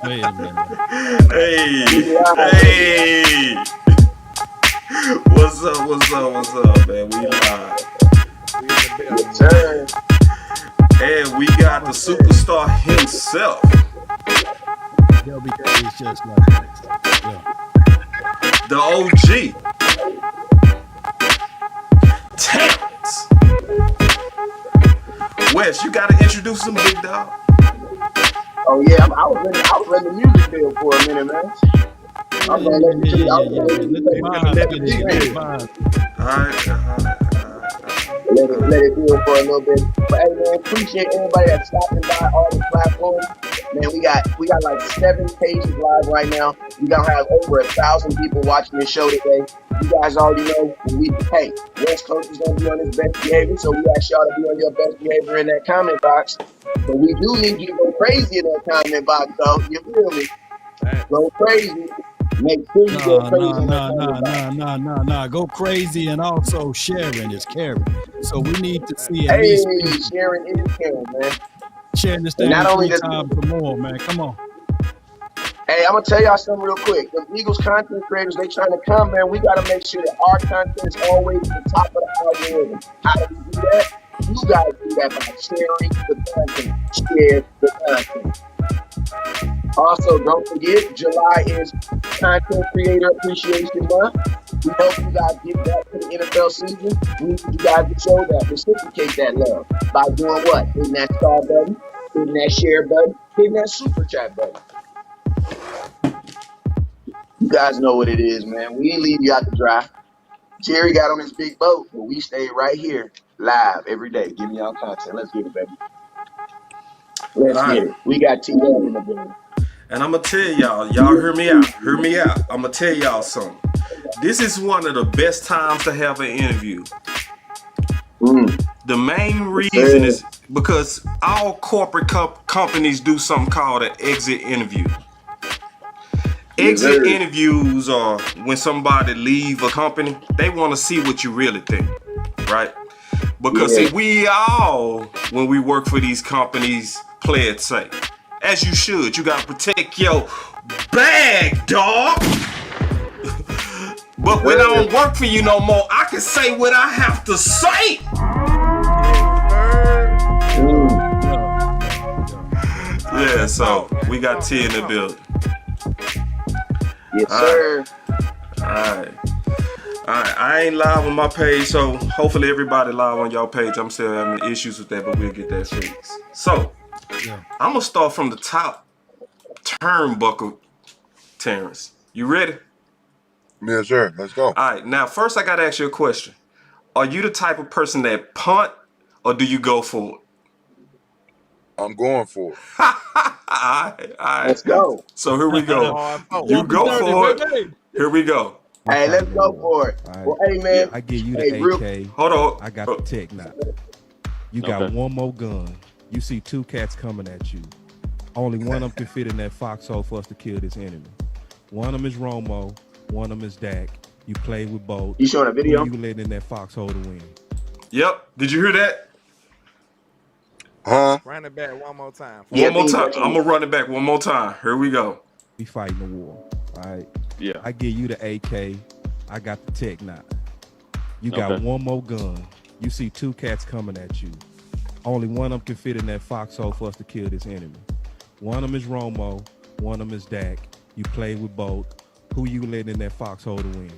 Wait a minute. Hey. What's up, man? We live. We in the building, Yes, man. sir. And we got the superstar himself. LBK is just like this. Yeah. The OG. Terrance. Wes, you gotta introduce him, big dog. Oh yeah, I was in the music bill for a minute, man. Yeah, I'm yeah, gonna yeah, let yeah, you. yeah, I'm yeah, gonna let yeah. you Let the take Finna vibes let get the in. beat Let the build. vibes. let it build for a little bit. But hey man, appreciate everybody that's stopping by all the platforms. Man, we got like 7 pages live right now. We gonna have over 1,000 people watching this show today. You guys already know hey, West Coast is gonna be on his best behavior, so we ask y'all to be on your best behavior in that comment box. But we do need you to go crazy in that comment box, though. You feel me? Go crazy. Make sure you go crazy in that comment box. Nah. Go crazy and also sharing is caring. So we need to see at Hey, least 50 sharing is caring, man. sharing this And thing not only 3 does times or more, man. Come on. Hey, I'm gonna tell y'all something real quick. The Eagles content creators, they trying to come, man. We gotta make sure that our content is always at the top of the algorithm. How do we do that? You guys do that by sharing the content. Share the content. Also, don't forget, July is Content Creator Appreciation Month. We hope you guys get back to the NFL season. We need you guys to show that, reciprocate that love by doing what? Hitting that star button, hitting that share button, hitting that super chat button. You guys know what it is, man. We ain't leave you out to dry. Jerry got on his big boat, but we stay right here live every day, giving y'all content. Let's get it, baby. Let's All get right. it. We got T-Love in the building. And I'm gonna tell y'all hear me out. Hear me out. I'm gonna tell y'all something. This is one of the best times to have an interview. The main reason is because all corporate companies do something called an exit interview. Exit interviews are when somebody leave a company, they want to see what you really think, right? Because see, we all, when we work for these companies, play it safe. As you should. You gotta protect your bag, dog. But when I don't work for you no more, I can say what I have to say. Yeah, so we got T in the building. Yes, sir. Alright. I ain't live on my page, so hopefully everybody live on y'all page. I'm still having issues with that, but we'll get that fixed. So, I'm gonna start from the top turnbuckle, Terrance. You ready? Yes, sir. Let's go. Alright, now first I gotta ask you a question. Are you the type of person that punt or do you go for it? I'm going for it. Alright. Let's go. So here we go. You go for it. Here we go. Hey, let's go for it. Well, hey, man. I give you the AK. Hold on. I got the tech now. You got one more gun. You see 2 cats coming at you. Only one of them can fit in that foxhole for us to kill this enemy. One of them is Romo. One of them is Dak. You play with both. You showing a video? Who you letting in that foxhole to win? Yep. Did you hear that? Huh? Run it back one more time. One more time. I'm gonna run it back one more time. Here we go. We fighting the war. All right. Yeah. I give you the AK. I got the tech now. You got one more gun. You see 2 cats coming at you. Only one of them can fit in that foxhole for us to kill this enemy. One of them is Romo. One of them is Dak. You play with both. Who you letting in that foxhole to win?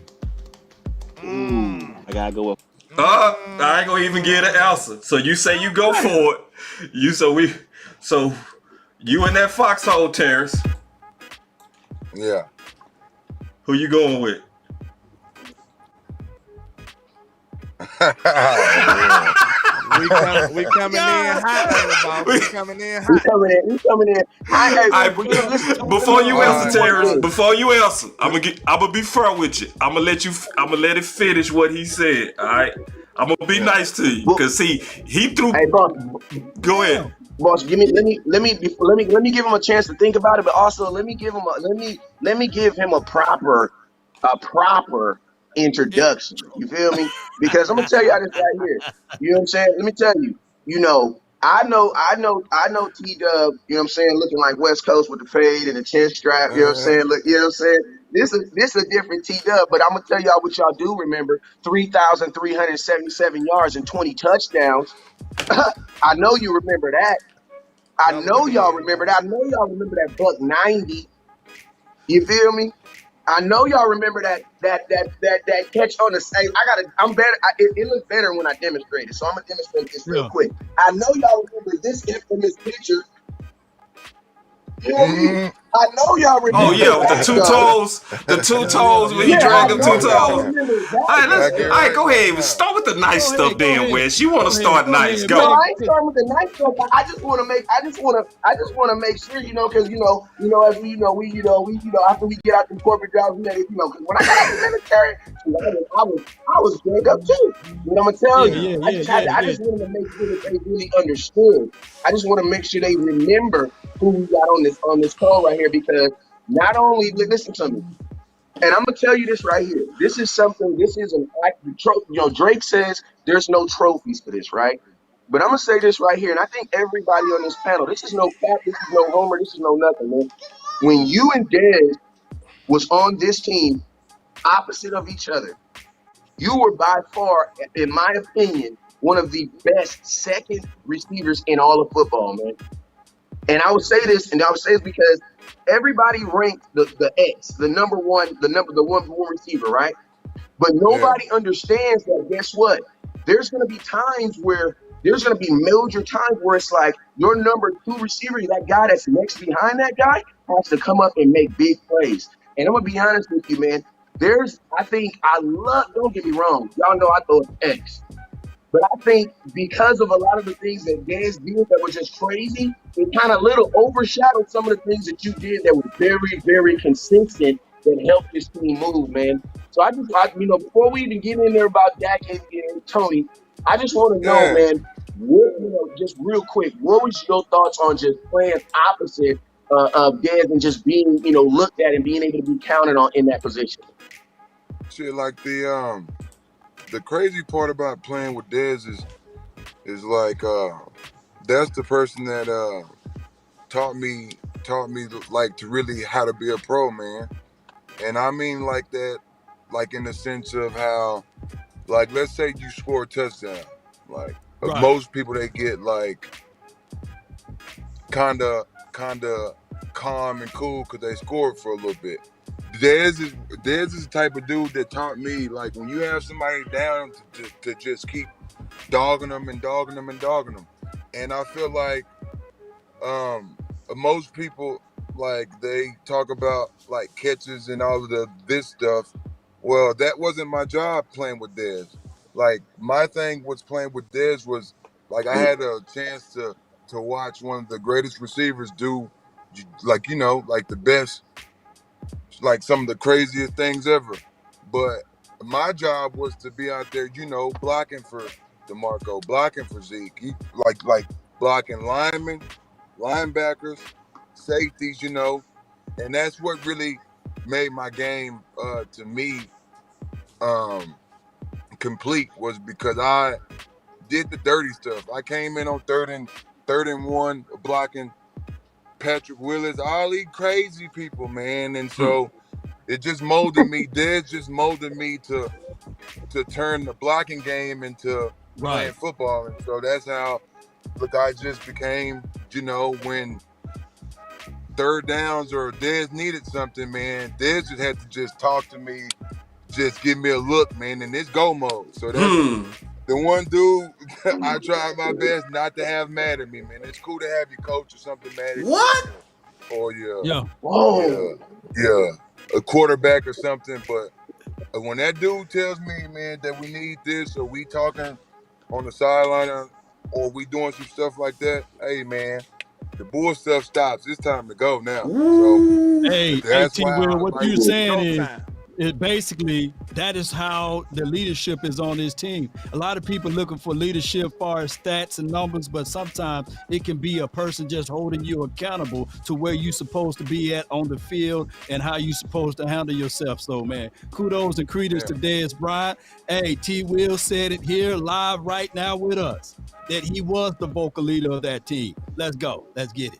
I gotta go up. I ain't gonna even get an answer. So you say you go for it. So you in that foxhole, Terrance. Yeah. Who you going with? We coming in hot, everybody. We coming in hot. We coming in. Before you answer, Terrance, before you answer, I'm gonna be fair with you. I'm gonna let it finish what he said. All right. I'm gonna be nice to you because he threw. Hey, boss. Go ahead. Boss, let me give him a chance to think about it, but also let me give him a proper introduction. You feel me? Because I'm gonna tell you this right here. You know what I'm saying? Let me tell you. I know T Dub, you know what I'm saying, looking like West Coast with the fade and the chin strap, you know what I'm saying? Look, you know what I'm saying? This is a different T Dub, but I'm gonna tell y'all what y'all do remember: 3,377 yards and 20 touchdowns. I know you remember that. I know y'all remember that. I know y'all remember that buck 90. You feel me? I know y'all remember that catch on the side. I'm better. It looks better when I demonstrate it. So I'm gonna demonstrate this real quick. I know y'all remember this infamous picture. You know what I mean? I know y'all remember. Oh yeah, with the two toes, when he dragged them 2 toes. All right, go ahead. Start with the nice stuff, then, Wes. You want to start nice? Go. No, I ain't starting with the nice stuff. I just want to make sure, because as we after we get out the corporate jobs, because when I got out the military, I was big up too. You know what I'm gonna tell you? I just wanted to make sure that they really understood. I just want to make sure they remember who we got on this call right here, because not only listen to me, and I'm gonna tell you this right here. This is an act. Drake says there's no trophies for this, right? But I'm gonna say this right here, and I think everybody on this panel, this is no cap, this is no homer, this is no nothing, man. When you and Dez was on this team, opposite of each other, you were by far, in my opinion, one of the best second receivers in all of football, man. And I would say this because everybody ranked the X, the number one receiver, right? But nobody understands that. Guess what? There's going to be major times where it's like your number 2 receiver, that guy that's next behind that guy, has to come up and make big plays. And I'm gonna be honest with you, man. Don't get me wrong, y'all know I throw an X. But I think because of a lot of the things that Dez did that were just crazy, it kind of overshadowed some of the things that you did that were very, very consistent that helped this team move, man. So before we even get in there about Dak and Tony, I just want to know, man, just real quick, what was your thoughts on just playing opposite of Dez and just being, looked at and being able to be counted on in that position? Shit, like the crazy part about playing with Dez is like that's the person that taught me like to really how to be a pro, man. And I mean like that, like in the sense of how, like, let's say you score a touchdown, like most people, they get like kinda calm and cool because they scored for a little bit. Dez is the type of dude that taught me, like, when you have somebody down to just keep dogging them. And I feel like most people, like, they talk about like catches and all of this stuff. Well, that wasn't my job playing with Dez. Like, my thing was playing with Dez was like I had a chance to watch one of the greatest receivers do, like, like the best, like some of the craziest things ever. But my job was to be out there, blocking for DeMarco, blocking for Zeke, like blocking linemen, linebackers, safeties, and that's what really made my game to me complete, was because I did the dirty stuff. I came in on third and 1 blocking Patrick Willis, all these crazy people, man. And so it just molded me. Dez just molded me to turn the blocking game into playing football. And so that's how, look, I just became, when third downs or Dez needed something, man, Dez just had to just talk to me, just give me a look, man, and it's go mode. So that's the one dude I tried my best not to have mad at me, man. It's cool to have your coach or something mad at you. What? Or a quarterback or something. But when that dude tells me, man, that we need this, or we talking on the sideline, or we doing some stuff like that, hey, man, the bull stuff stops. It's time to go now. So Hey, that's T. why Will, what you saying is, it basically, that is how the leadership is on this team. A lot of people looking for leadership far as stats and numbers, but sometimes it can be a person just holding you accountable to where you're supposed to be at on the field and how you're supposed to handle yourself. So, man, kudos and credence to Dez Bryant. Hey, T. Will said it here live right now with us, that he was the vocal leader of that team. Let's go. Let's get it.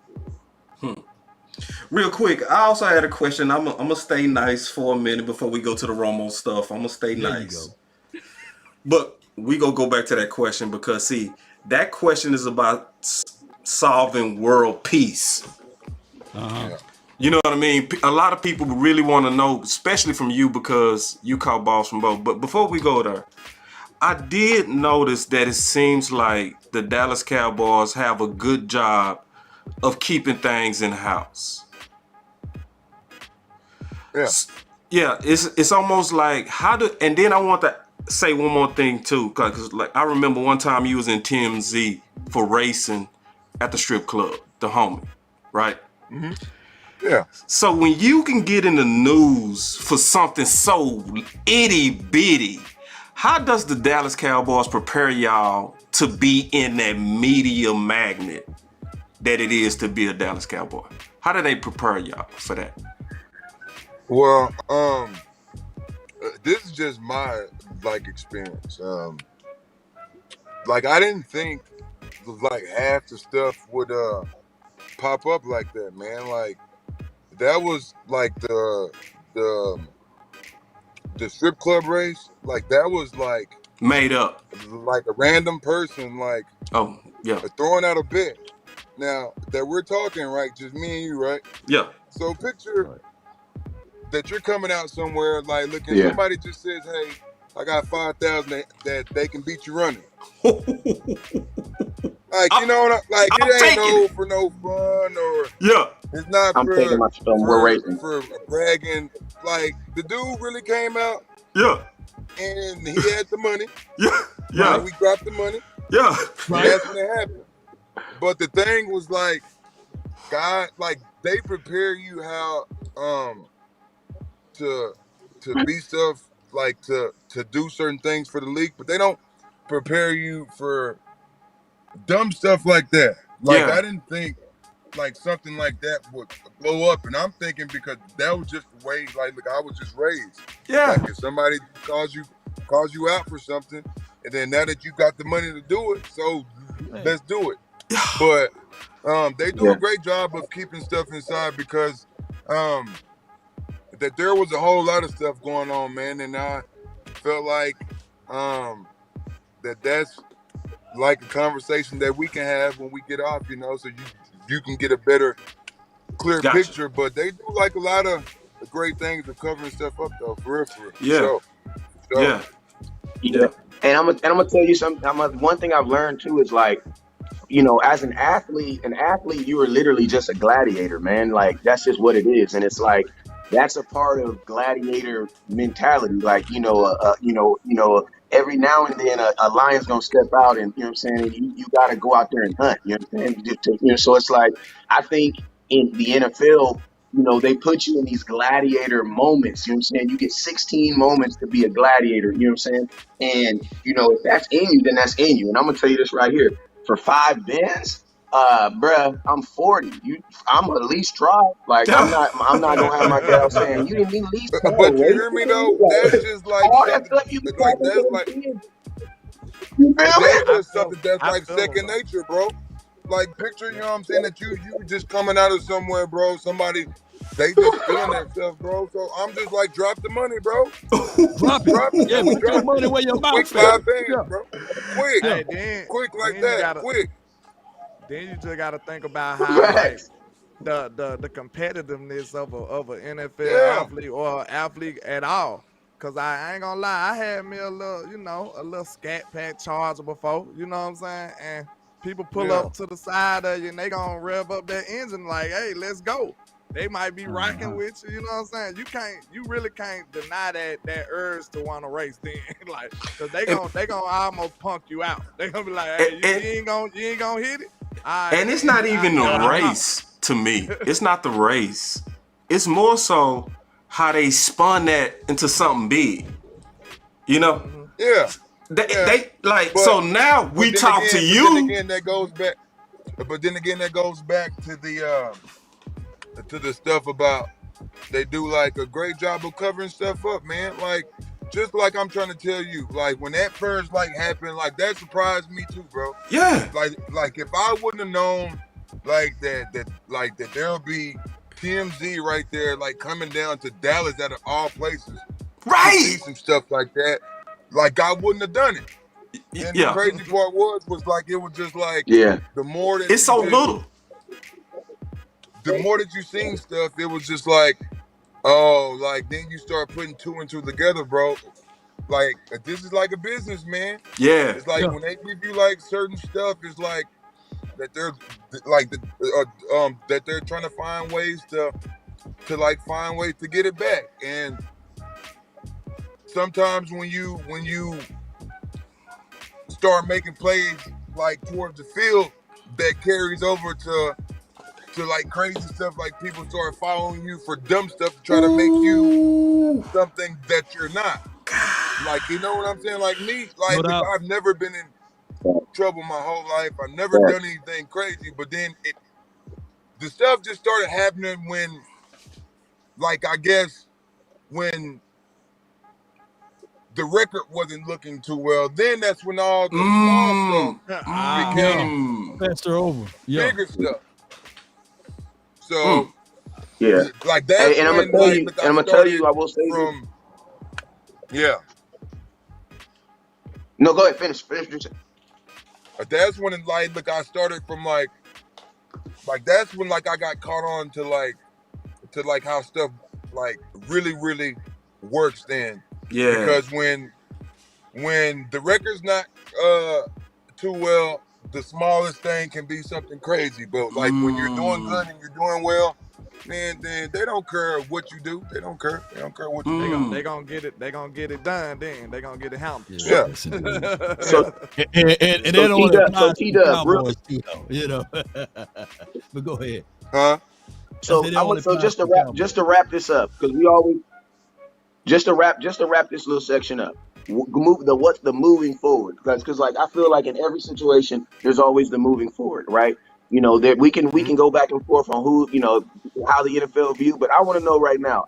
Real quick, I also had a question. I'm gonna stay nice for a minute before we go to the Romo stuff. I'm gonna stay nice. But we gonna go back to that question because, see, that question is about solving world peace. You know what I mean? A lot of people really want to know, especially from you because you caught balls from both. But before we go there, I did notice that it seems like the Dallas Cowboys have a good job of keeping things in house. Yeah, it's almost like and then I want to say one more thing too, because like I remember one time you was in TMZ for racing at the strip club, the homie, right? Mm-hmm. Yeah. So when you can get in the news for something so itty bitty, how does the Dallas Cowboys prepare y'all to be in that media magnet that it is to be a Dallas Cowboy? How do they prepare y'all for that? Well, this is just my experience. I didn't think half the stuff would pop up like that, man. Like that was the strip club race. Like that was made up. Like a random person throwing out a bet. Now that we're talking, right, just me and you, right? Yeah. So picture that you're coming out somewhere, looking, somebody just says, hey, I got 5,000 that they can beat you running. It ain't for no fun or it's not for bragging. Like the dude really came out. Yeah. And he had the money. Yeah. Right? We dropped the money. Yeah. Right. That's when it happened. But the thing was God, they prepare you how to be stuff, to do certain things for the league, but they don't prepare you for dumb stuff like that. I didn't think something like that would blow up, and I'm thinking because that was just the way I was just raised. Yeah. If somebody calls you out for something, and then now that you got the money to do it, so let's do it. But they do a great job of keeping stuff inside because that there was a whole lot of stuff going on, man, and I felt like that's like a conversation that we can have when we get off, so you can get a better, clear picture. But they do a lot of great things of covering stuff up, though, for real. Yeah. Yeah. And I'm gonna tell you something. One thing I've learned too is as an athlete, you are literally just a gladiator, man. That's just what it is, and it's that's a part of gladiator mentality. Every now and then a lion's gonna step out, and you got to go out there and hunt. You know what I'm saying? So it's I think in the NFL, they put you in these gladiator moments. You know what I'm saying? You get 16 moments to be a gladiator. You know what I'm saying? And if that's in you, then that's in you. And I'm gonna tell you this right here: for 5 bands, bruh, I'm 40. I'm at least try. I'm not gonna have my girl saying you didn't even least try. But you hear me though? That's just all that stuff you that's something that's second nature, bro. Picture, you know what I'm saying, that you just coming out of somewhere, bro. Somebody, they just feeling themselves, bro. So I'm just drop the money, bro. Drop it. Yeah, put your money where your mouth is. Quick 5 bands, bro. Quick. Hey, quick like that. Quick. Then you just got to think about how the competitiveness of an NFL athlete or athlete at all. Cause I ain't gonna lie, I had me a little scat pack charger before, you know what I'm saying? And people pull up to the side of you and they gonna rev up their engine like, hey, let's go. They might be rocking with you, you know what I'm saying? You really can't deny that urge to want to race then. Cause they gonna almost punk you out. They gonna be like, hey, you ain't gonna hit it. And it's not even the race to me. It's not the race. It's more so how they spun that into something big. You know? Yeah. They like But- so now we then talk again, to But you. then again, that goes back. But then again, that goes back to the stuff about they do like a great job of covering stuff up, man. Like just like I'm trying to tell you, like when that first like happened, like that surprised me too, bro. Yeah. Like if I wouldn't have known like that there'll be TMZ right there, like coming down to Dallas out of all places, to Right. see some stuff like that, like I wouldn't have done it. And the Yeah. crazy part was like it was just like Yeah. the more that It's so you little. the more that you seen stuff, it was just like, oh, like then you start putting two and two together, bro. Like this is like a business, man. Yeah. It's like when they give you like certain stuff, it's like that they're like that they're trying to find ways to get it back. And sometimes when you start making plays like towards the field, that carries over to like crazy stuff, like people start following you for dumb stuff to try to make you something that you're not. Like, you know what I'm saying? Like me, like No doubt. I've never been in trouble my whole life. I've never done anything crazy, but then the stuff just started happening when, like, I guess when the record wasn't looking too well. Then that's when all the small stuff became Faster over. Yeah. bigger stuff. So, Yeah. like that's Hey, and I'm when, gonna tell like, you, look, and I'm gonna tell you, I will say this. from, yeah. No, go ahead. Finish. That's when, like, look, I started from like that's when, like, I got caught on to how stuff like really, really works then. Yeah. Because when the record's not too well, the smallest thing can be something crazy. But like when you're doing good and you're doing well, man, then they don't care what you do. They don't care. They don't care what you do. They gonna get it. They gonna get it done. Then they gonna get it handled. Yeah. So, And that only T-Dub, applies to the T-Dub, Cowboys too, though. You know. But go ahead. Huh? So, I said that only applies just to to the wrap, Cowboys. just to wrap this up, because we always just to wrap this little section up. What's the moving forward? Because like I feel like in every situation, there's always the moving forward, right? You know that we can go back and forth on who, you know, how the NFL view, but I want to know right now.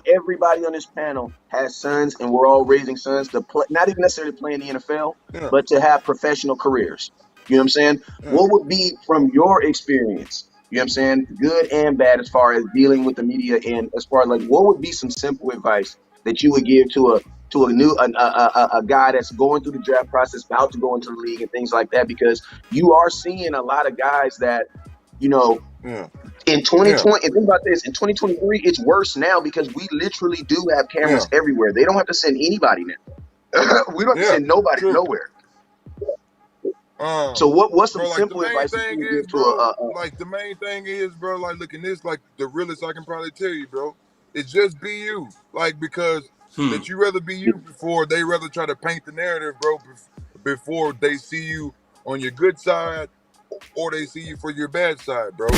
Everybody on this panel has sons, and we're all raising sons to play, not even necessarily play in the NFL, but to have professional careers. You know what I'm saying? What would be from your experience? You know what I'm saying? Good and bad as far as dealing with the media, and as far as like what would be some simple advice that you would give to a guy that's going through the draft process, about to go into the league and things like that, because you are seeing a lot of guys that, you know, in 2020, and think about this, in 2023, it's worse now because we literally do have cameras everywhere. They don't have to send anybody now. We don't have to send nobody nowhere. So what's some simple advice that you give to like the main thing is, bro, like looking this, like the realest I can probably tell you, bro, it's just be you. Like, because that you rather be you before they rather try to paint the narrative, bro, before they see you on your good side or they see you for your bad side, bro.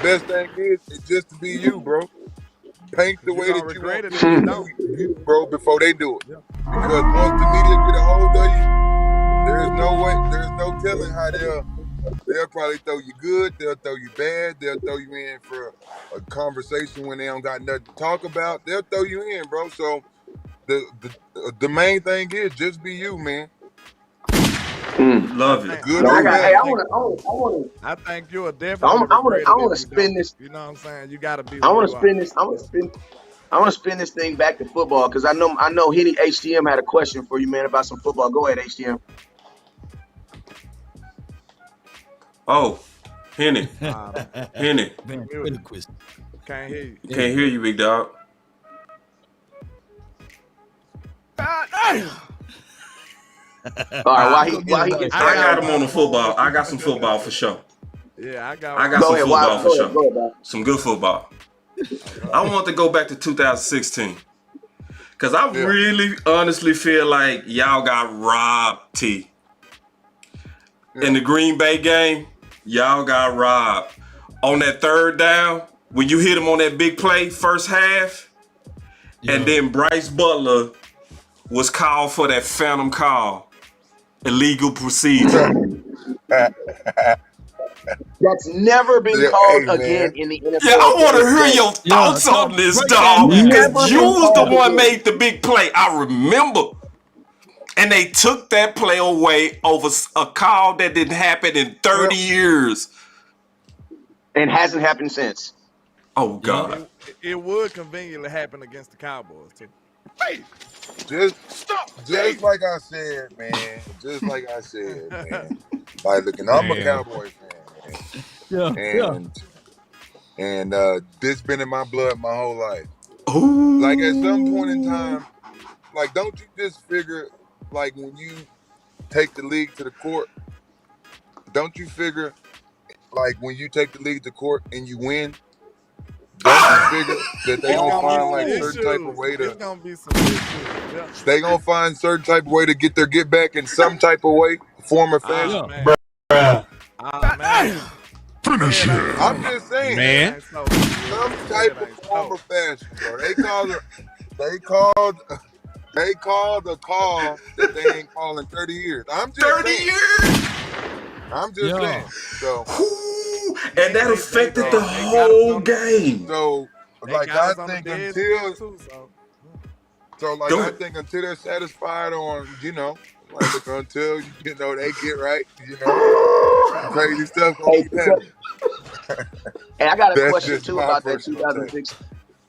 Best thing is just to be you, bro. Paint the way that you want it, bro, before they do it. Because once the media get a hold of you, there's no telling how they'll probably throw you good, they'll throw you bad, they'll throw you in for a conversation when they don't got nothing to talk about. They'll throw you in, bro. So the main thing is just be you, man. Love it. Good or bad. I think you're definitely. I want to spin this. You know what I'm saying? You gotta be. I want to spin this. I want to spin this thing back to football, because I know Henny HTM had a question for you, man, about some football. Go ahead, HTM. Oh, Henny. Henny. Man, Can't hear you. Can't hear you, big dog. All right, while he gets I got him on the football. I got some football for sure. Yeah, I got some football for sure. Go ahead. Some good football. I want to go back to 2016. Because I really honestly feel like y'all got robbed, T. In the Green Bay game, y'all got robbed. On that third down, when you hit him on that big play, first half, And then Bryce Butler was called for that phantom call, illegal procedure. That's never been called again in the NFL. Yeah, I want to hear your thoughts on this, break dog. that down. Because you Never was the been one called made the big play. I remember. And they took that play away over a call that didn't happen in 30 years. And hasn't happened since. Oh, God. It would conveniently happen against the Cowboys, too. Hey, just like I said, man. Just like I said, man. Like, look, and I'm a Cowboy fan, man. And this been in my blood my whole life. Ooh. Like, at some point in time, like, don't you just figure, like, when you take the league to the court, don't you figure, like, when you take the league to court and you win, don't you figure that they gonna find like certain type of way to? It's gonna be some issues. Yeah. They gonna find certain type of way to get their get back in some type of way, form or fashion. Man. Finish it. I'm just saying, Man. some type of form or fashion, bro. They called a call that they ain't called in 30 years. I'm just 30 saying. years? I'm just saying. So, and that affected the whole game. So, like, I think until I think until they're satisfied on, like, until they get right, crazy stuff gonna keep happening. And I got a question too about that 2006.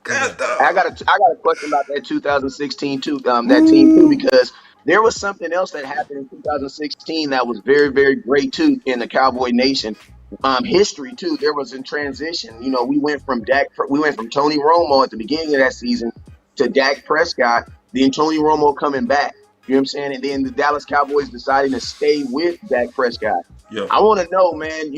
I got a question about that 2016 too, that team too, because there was something else that happened in 2016 that was very, very great too in the Cowboy Nation history too. There was in transition. We went from Tony Romo at the beginning of that season to Dak Prescott, then Tony Romo coming back. You know what I'm saying? And then the Dallas Cowboys deciding to stay with Dak Prescott. Yeah. I want to know, man,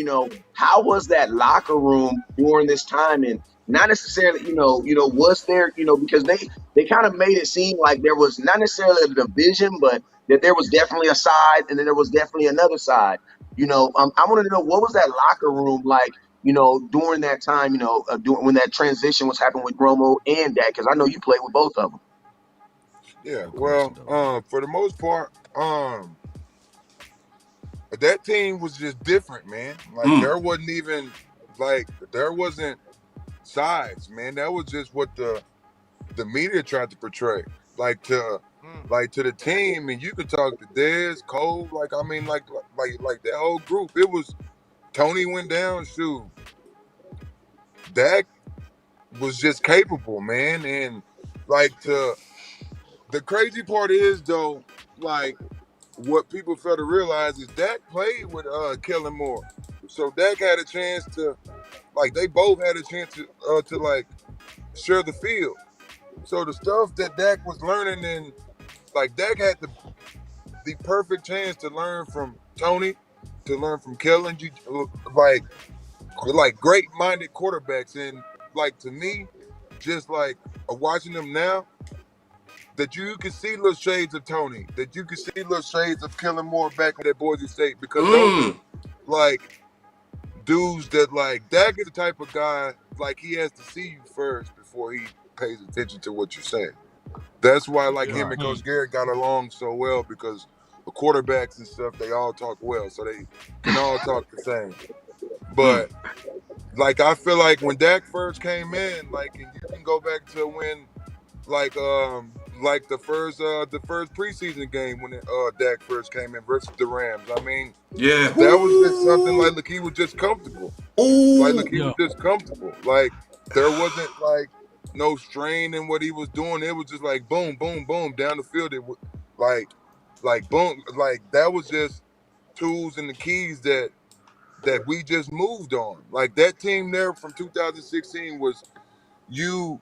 how was that locker room during this time? And not necessarily, was there, because they kind of made it seem like there was not necessarily a division, but that there was definitely a side and then there was definitely another side. I wanted to know, what was that locker room like, during that time, when that transition was happening with Romo and Dak, because I know you played with both of them. Yeah, well, for the most part, that team was just different, man. Like, there wasn't sides, man. That was just what the media tried to portray. Like to the team, and you could talk to Dez, Cole, like that whole group. It was Tony went down, shoot. Dak was just capable, man, and the crazy part is though, like, what people fail to realize is Dak played with Kellen Moore, so Dak had a chance to, like, they both had a chance to share the field. So the stuff that Dak was learning, and like Dak had the perfect chance to learn from Tony, to learn from Kellen, like great-minded quarterbacks, and like, to me, just like watching them now, that you can see little shades of Tony, that you can see little shades of Kellen Moore back at Boise State, because those are like dudes that, like, Dak is the type of guy, like, he has to see you first before he pays attention to what you're saying. That's why, like, him and Coach Garrett got along so well, because the quarterbacks and stuff, they all talk well, so they can all talk the same. But like, I feel like when Dak first came in, like, and you can go back to when, like the first preseason game when Dak first came in versus the Rams. I mean, yeah, that was just something like, look, he was just comfortable. Like, look, he was just comfortable. Like, there wasn't like no strain in what he was doing. It was just like boom, boom, boom down the field. It was like boom, like that was just tools and the keys that we just moved on. Like, that team there from 2016 was you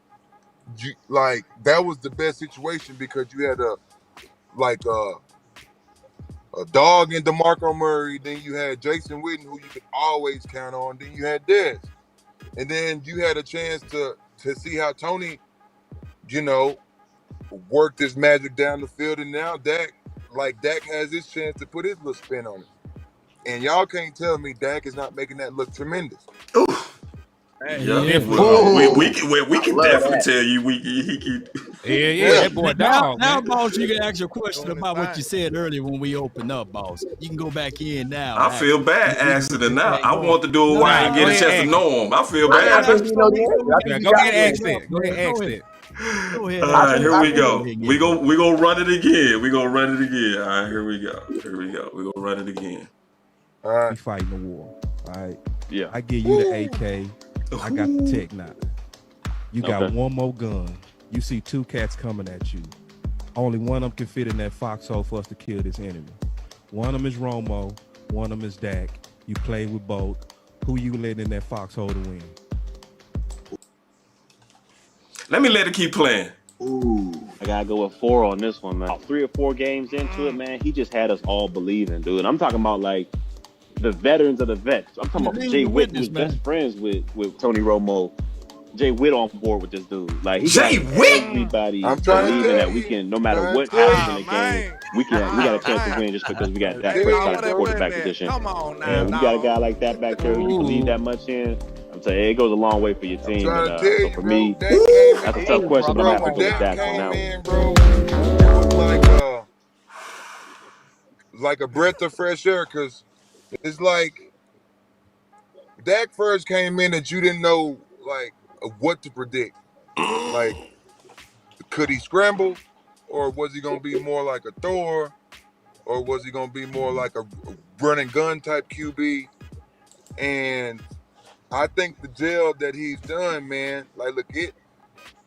like, that was the best situation, because you had a dog in DeMarco Murray, then you had Jason Witten, who you could always count on, then you had Dez, and then you had a chance to see how Tony, worked his magic down the field, and now Dak has his chance to put his little spin on it, and y'all can't tell me Dak is not making that look tremendous. Yeah, we can definitely tell you he can. Yeah, that boy dog, Now, man. boss, you can ask your question Doing his about what thing. you said earlier when we opened up, boss. You can go back in now. I feel bad asking it now. I want to do it while I Nah, get go a ahead, chance to ask know him. I feel I bad. think you know the answer. I Yeah, think go you got ahead and the ask answer. that. Go ahead and ask that. Go ahead. All right, think here I we think- go. We gonna run it again. We gonna run it again. All right, here we go. Here we go. We gonna run it again. All We right. fighting the war. All right. Yeah. I give you the AK. I got the Tech 9. You got Okay. one more gun. You see two cats coming at you. Only one of them can fit in that foxhole for us to kill this enemy. One of them is Romo. One of them is Dak. You play with both. Who you letting in that foxhole to win? Let me let it keep playing. I gotta go with 4 on this one, man. About 3 or 4 games into it, man, he just had us all believing, dude. I'm talking about like the veterans of the vets. I'm talking about Lead Jay the Witt, witness, who's man. best friends with Tony Romo. Jay Witt on board with this dude. Like he Jay got Witt? everybody I'm trying to believing tell that we you. can, no matter Trying what to tell happens in the game, we got a chance to win just because we got Dak Hey, Prescott man, at the quarterback position. Come on now, And when you got a guy dog. like that back there, you believe that much in. I'm saying it goes a long way for your team. trying And to tell so you, for bro. me, Dak came that's a in, tough question, but I'm bro. gonna have to When go with Dak Dak on came that one. in, bro, it was like a breath of fresh air, because it's like Dak first came in that you didn't know like what to predict. Like, could he scramble, or was he gonna be more like a thrower, or was he gonna be more like a run and gun type QB? And I think the jail that he's done, man, like look it.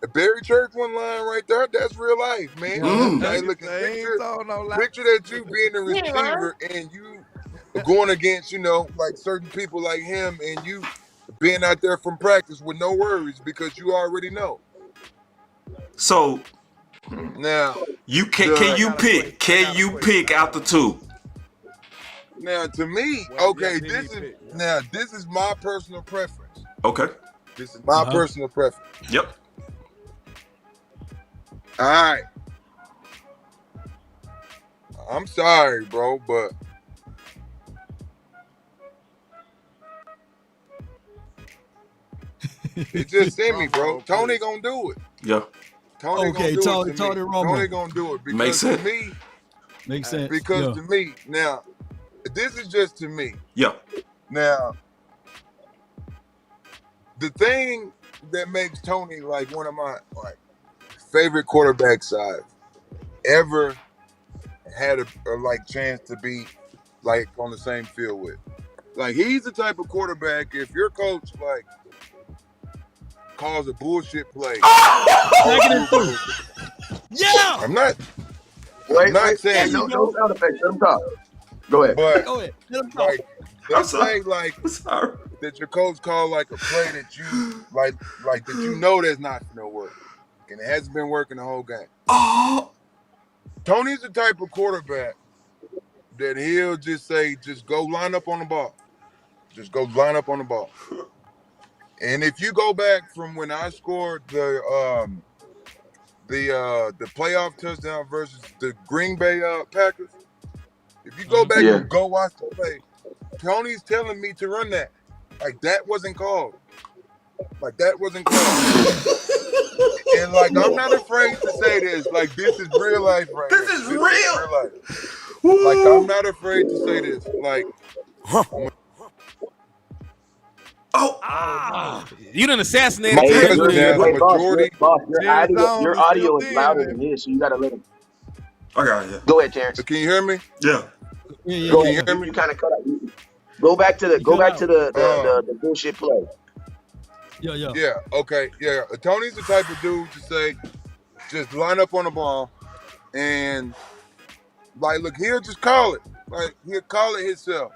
The Barry Church one line right there, that's real life, man. Like, look, They ain't told no lie. picture that you being a receiver and you going against, like certain people like him, and you being out there from practice with no worries because you already know. So Now, can you I got a pick? question. Can you pick out the two? now to me, Well, okay, yeah, this is Henny pick, yeah. now this is my personal preference. Okay. This is my personal preference. Yep. All right. I'm sorry, bro, but it just sent me, bro. Tony gonna do it. Yeah. Tony Okay, gonna do it to Tony me. Romo. Tony gonna do it because Makes sense. to me, Makes sense. because to me, now, this is just to me. Yeah. Now, the thing that makes Tony like one of my like favorite quarterbacks I've ever had a like chance to be like on the same field with. Like, he's the type of quarterback, if your coach like calls a bullshit play. Yeah. I'm not Wait, saying no sound effects. Let him talk. Go ahead. but Go ahead. Let him talk. like let's sorry. say like I'm sorry. that your coach called like a play that you like that you know that's not gonna work. And it hasn't been working the whole game. Oh. Tony's the type of quarterback that he'll just say, just go line up on the ball. Just go line up on the ball. And if you go back from when I scored the playoff touchdown versus the Green Bay Packers, if you go back and go watch the play, Tony's telling me to run that. Like, that wasn't called. Like, that wasn't called. And like, I'm not afraid to say this. Like, this is real life right This here. is real. Life. Like, I'm not afraid to say this. Like, You done assassinated My Hey, Terrance cousin Williams. has a majority. Your audio is louder than this, so you gotta let him. I got it. Yeah. Go ahead, Terrance. Can you hear me? Yeah. Go Can you ahead. hear me? You kind of cut out. Go back to the bullshit play. Yeah. Yeah, okay, yeah. Tony's the type of dude to say, just line up on the ball, and like, look, he'll just call it. Like, he'll call it himself.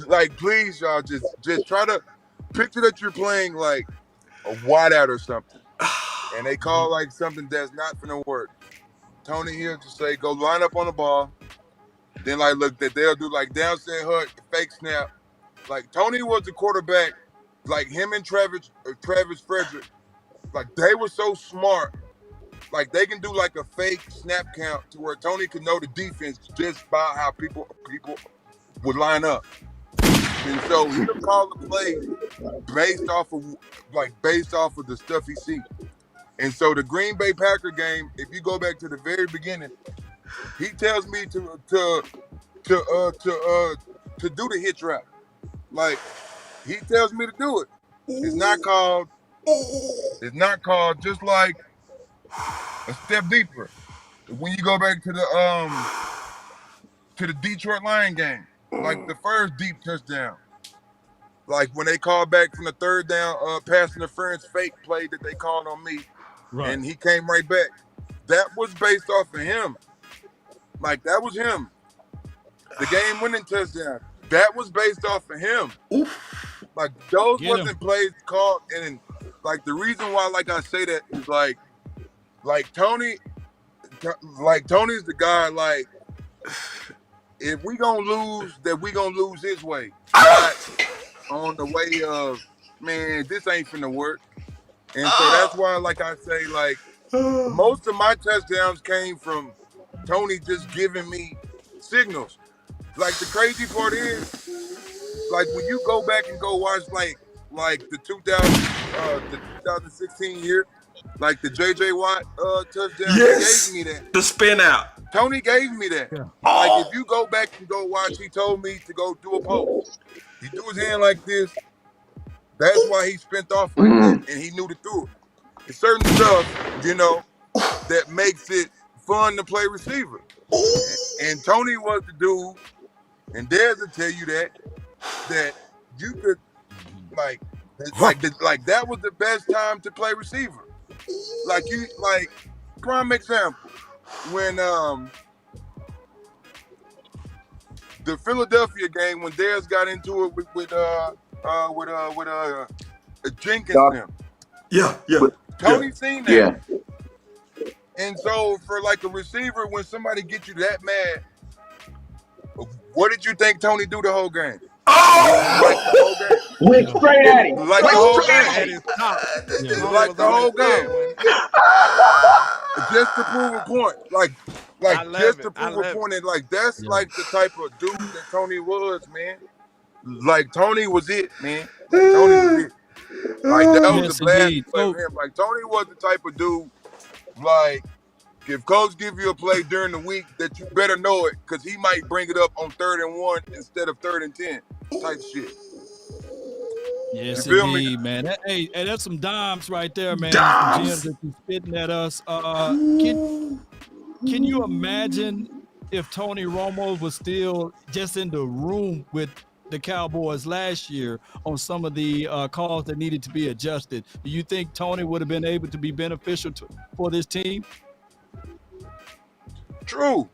Like, please, y'all, just try to picture that you're playing like a wideout or something, and they call like something that's not gonna work. Tony he'll just say, go line up on the ball. Then like, look, that they'll do like downset hut, fake snap. Like, Tony was the quarterback. Like, him and Travis Frederick, like, they were so smart. Like, they can do like a fake snap count to where Tony can know the defense just by how people would line up. And so he'll call the play based off of the stuff he sees. And so the Green Bay Packer game, if you go back to the very beginning, he tells me to do the hitch route. Like, he tells me to do it. It's not called just like a step deeper. When you go back to the Detroit Lion game, like the first deep touchdown, like when they called back from the third down pass interference fake play that they called on me, and he came right back. That was based off of him. Like, that was him. The game-winning touchdown, that was based off of him. Like, those wasn't plays called, and like the reason why, like I say that is like Tony's the guy. Like, if we gonna lose, that we gonna lose his way, not on the way of, man, this ain't finna work. And so that's why, like I say, like most of my touchdowns came from Tony just giving me signals. Like, the crazy part is, like, when you go back and go watch like the 2016 year, like the JJ Watt touchdown, he gave me that. The spin out. Tony gave me that. Yeah. Like, if you go back and go watch, he told me to go do a post. He do his hand like this. That's why he spent off like that, and he knew to do it. It's certain stuff, you know, that makes it fun to play receiver. And Tony was the dude, and Dez will tell you that you could like that was the best time to play receiver. Like, prime example, when the Philadelphia game, when Dez got into it with Jenkins them. Yeah. Tony seen that. Yeah. And so for like a receiver, when somebody gets you that mad, what did you think Tony do the whole game? Like the whole game. Went straight at him. Like the whole game. At his top. Like the whole game. Just to prove a point. Like just to prove a point. And like, that's like the type of dude that Tony was, man. Like, Tony was it, man. Like, Tony was it. Like, that was the blast play for him. Like, Tony was the type of dude, like, if coach give you a play during the week, that you better know it, because he might bring it up on 3rd and 1 instead of 3rd and 10 type shit. Yes, You feel me? indeed, man. Hey, that's some dimes right there, man. Dimes. Gems that you spitting at us. Can you imagine if Tony Romo was still just in the room with the Cowboys last year on some of the calls that needed to be adjusted? Do you think Tony would have been able to be beneficial for this team? True.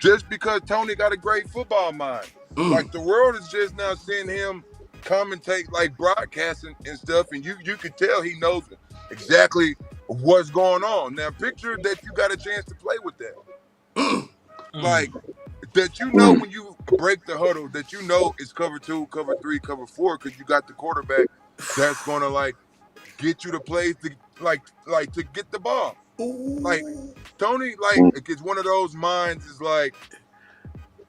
Just because Tony got a great football mind. Like, the world is just now seeing him commentate, like, broadcasting and stuff, and you can tell he knows exactly what's going on. Now, picture that you got a chance to play with that. Like, that you know when you break the huddle, that you know it's cover 2, cover 3, cover 4, because you got the quarterback that's going to, like, get you the plays to, like to get the ball. Like, Tony, like, it's one of those minds is like,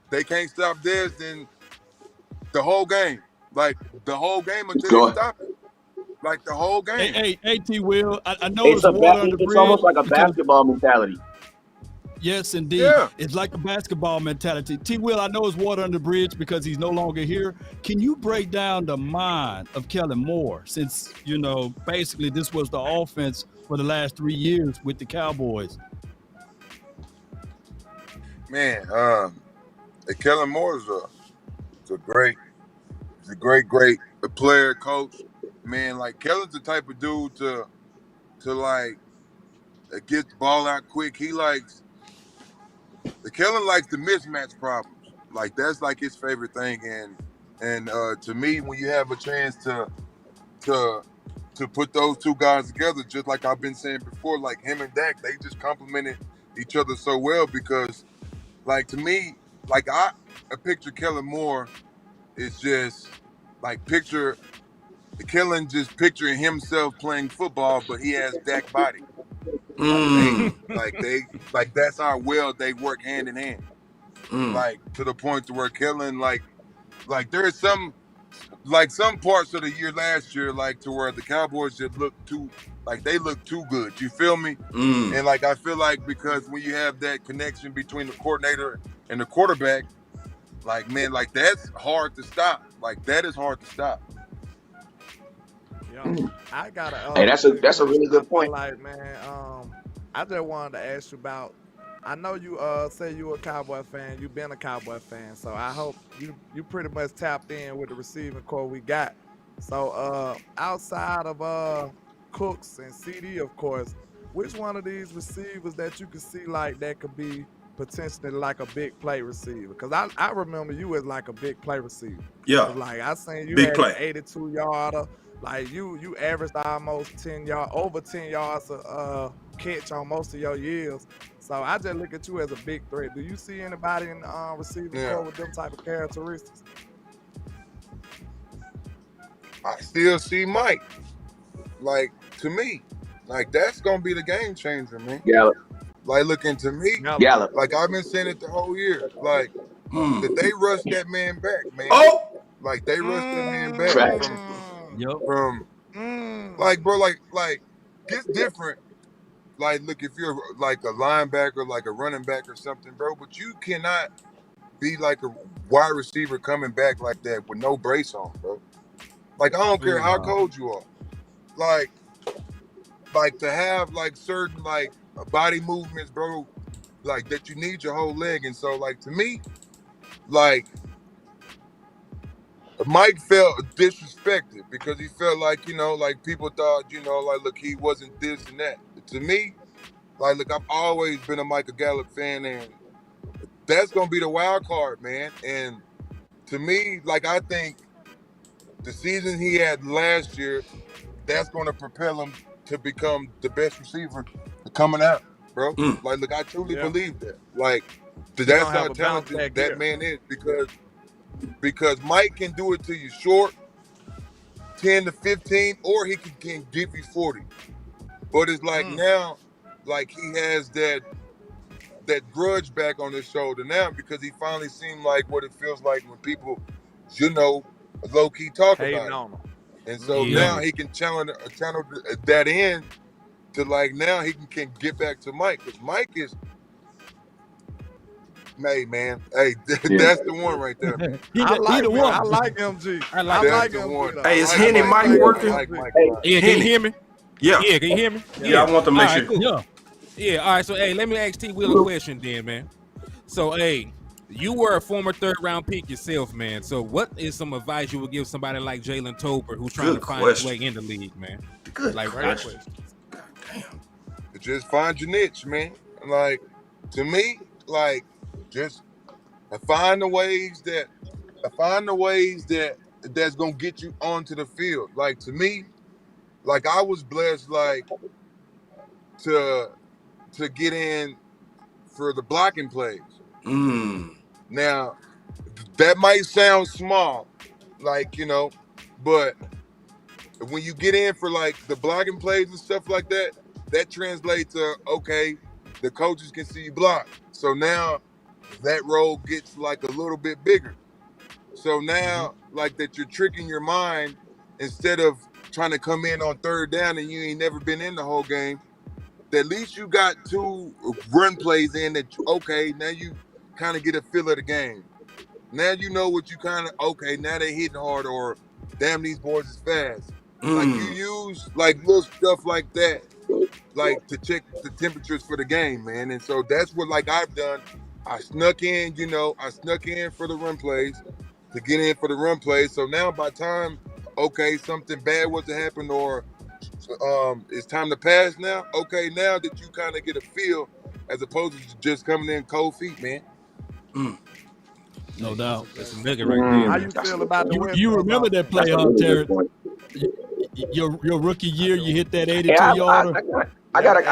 they can't stop Dez, then the whole game. Like, the whole game until they stop it. Like, the whole game. Hey, T. Will, I know It's it's almost like a basketball mentality. Yes, indeed. Yeah. It's like a basketball mentality. T. Will, I know it's water under the bridge because he's no longer here. Can you break down the mind of Kellen Moore, since, you know, basically this was the offense for the last 3 years with the Cowboys? Man, Kellen Moore is a great player, coach. Man, like, Kellen's the type of dude to like get the ball out quick. Kellen likes the mismatch problems. Like, that's like his favorite thing. And to me, when you have a chance to put those two guys together, just like I've been saying before, like him and Dak, they just complemented each other so well, because, like, to me, like, I picture Kellen Moore is just like Kellen just picturing himself playing football, but he has Dak body. Like that's how well they work hand in hand. Like, to the point to where Kellen, like there is some like some parts of the year last year, like to where the Cowboys just looked too good. You feel me? And like I feel like because when you have that connection between the coordinator and the quarterback, like man, like that's hard to stop. Like that is hard to stop. Yeah, I got a. Hey, that's a really good point. Like man, I just wanted to ask you about. I know you say you a Cowboy fan. You've been a Cowboy fan, so I hope you pretty much tapped in with the receiving core we got. So outside of Cooks and CD, of course, which one of these receivers that you could see like that could be potentially like a big play receiver? Because I remember you as like a big play receiver. Yeah. Like I seen you Big had play. an 82 yarder. Like you averaged almost 10 yards, over 10 yards a catch on most of your years. So I just look at you as a big threat. Do you see anybody in the receiving core with them type of characteristics? I still see Mike. Like to me, like that's gonna be the game changer, man. Gallup. Like looking to me, Gallup. like I've been saying it the whole year. Like that they rushed that man back, man. Oh, like they rushed that man back from like bro, like it's different. Like look, if you're like a linebacker, like a running back or something, bro, but you cannot be like a wide receiver coming back like that with no brace on, bro. Like I don't care how cold you are. Like to have like certain like body movements, bro, like that you need your whole leg. And so like to me, like Mike felt disrespected because he felt like, you know, like people thought, you know, like look, he wasn't this and that. To me, like look, I've always been a Michael Gallup fan, and that's gonna be the wild card, man. And to me, like I think the season he had last year, that's gonna propel him to become the best receiver coming out, bro. Like, look, I truly believe that. Like, that's how talented that man is because Mike can do it to you short, 10 to 15, or he can give you 40. But it's like now, like he has that grudge back on his shoulder now because he finally seemed like what it feels like when people, you know, low-key talk about it. And so now he can channel that in to like now he can get back to Mike. Because Mike is, hey man, hey, that's the one right there. I like MG. I like the one. Hey, is Henny Mike working? Yeah, can you hear me? Yeah. Yeah, can you hear me? Yeah, I want to make sure. Cool. Yeah, all right. So, hey, let me ask T. Will a question then, man. So, hey, you were a former third-round pick yourself, man. So, what is some advice you would give somebody like Jalen Tolbert who's trying to find his way in the league, man? Good like, question. Damn. Just find your niche, man. Like, to me, like, just find the ways that's gonna get you onto the field. Like to me, like I was blessed, like to get in for the blocking plays. Now, that might sound small, like, you know, but when you get in for like the blocking plays and stuff like that, that translates to, okay, the coaches can see you block. So now that role gets like a little bit bigger. So now, like that you're tricking your mind instead of trying to come in on third down and you ain't never been in the whole game. At least you got 2 run plays in that, okay, now you kind of get a feel of the game. Now you know what you kind of, okay, now they hitting hard or damn, these boys is fast. Like you use like little stuff like that, like to check the temperatures for the game, man. And so that's what like I've done. I snuck in, you know, for the run plays, to get in for the run plays. So now by the time, okay, something bad was to happen or it's time to pass now, okay, now that you kind of get a feel as opposed to just coming in cold feet, man. No doubt. That's a nigga right there. How you feel about the You remember that play, Terrance? Your rookie year, you hit that 82-yarder. I got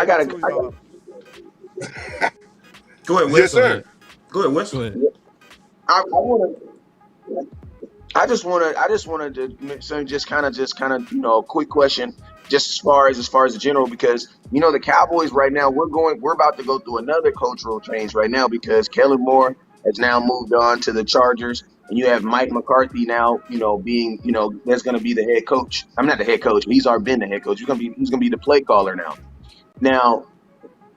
Go ahead, Wes. Yes, sir. Go ahead, Wes. Go ahead. I just wanted to just kind of, you know, a quick question, just as far as the general, because, you know, the Cowboys right now, we're about to go through another cultural change right now because Kellen Moore has now moved on to the Chargers. and you have Mike McCarthy now, being, that's going to be the head coach. I'm not the head coach, but he's already been the head coach. He's going to be the play caller now. Now,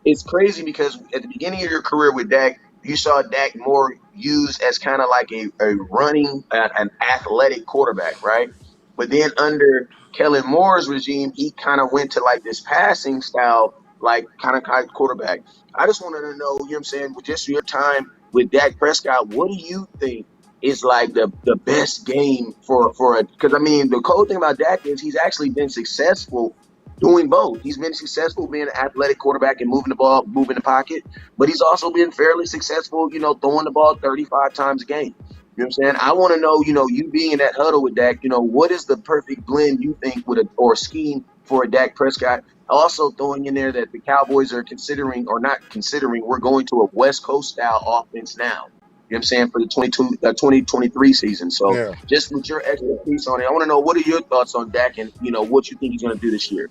it's crazy because at the beginning of your career with Dak, you saw Dak more used as kind of like a running, an athletic quarterback, right? But then under Kellen Moore's regime, he kind of went to like this passing style, like kind of quarterback. I just wanted to know, what I'm saying, with just your time with Dak Prescott, what do you think is like the best game for because I mean, the cool thing about Dak is he's actually been successful doing both. He's been successful being an athletic quarterback and moving the ball, moving the pocket, but he's also been fairly successful, throwing the ball 35 times a game. You know what I'm saying? I want to know, you being in that huddle with Dak, what is the perfect blend you think or scheme for a Dak Prescott? Also throwing in there that the Cowboys are considering or not considering, we're going to a West Coast style offense now. You know what I'm saying, for the 2023 season. So just with your expertise on it, I want to know, what are your thoughts on Dak and, what you think he's going to do this year?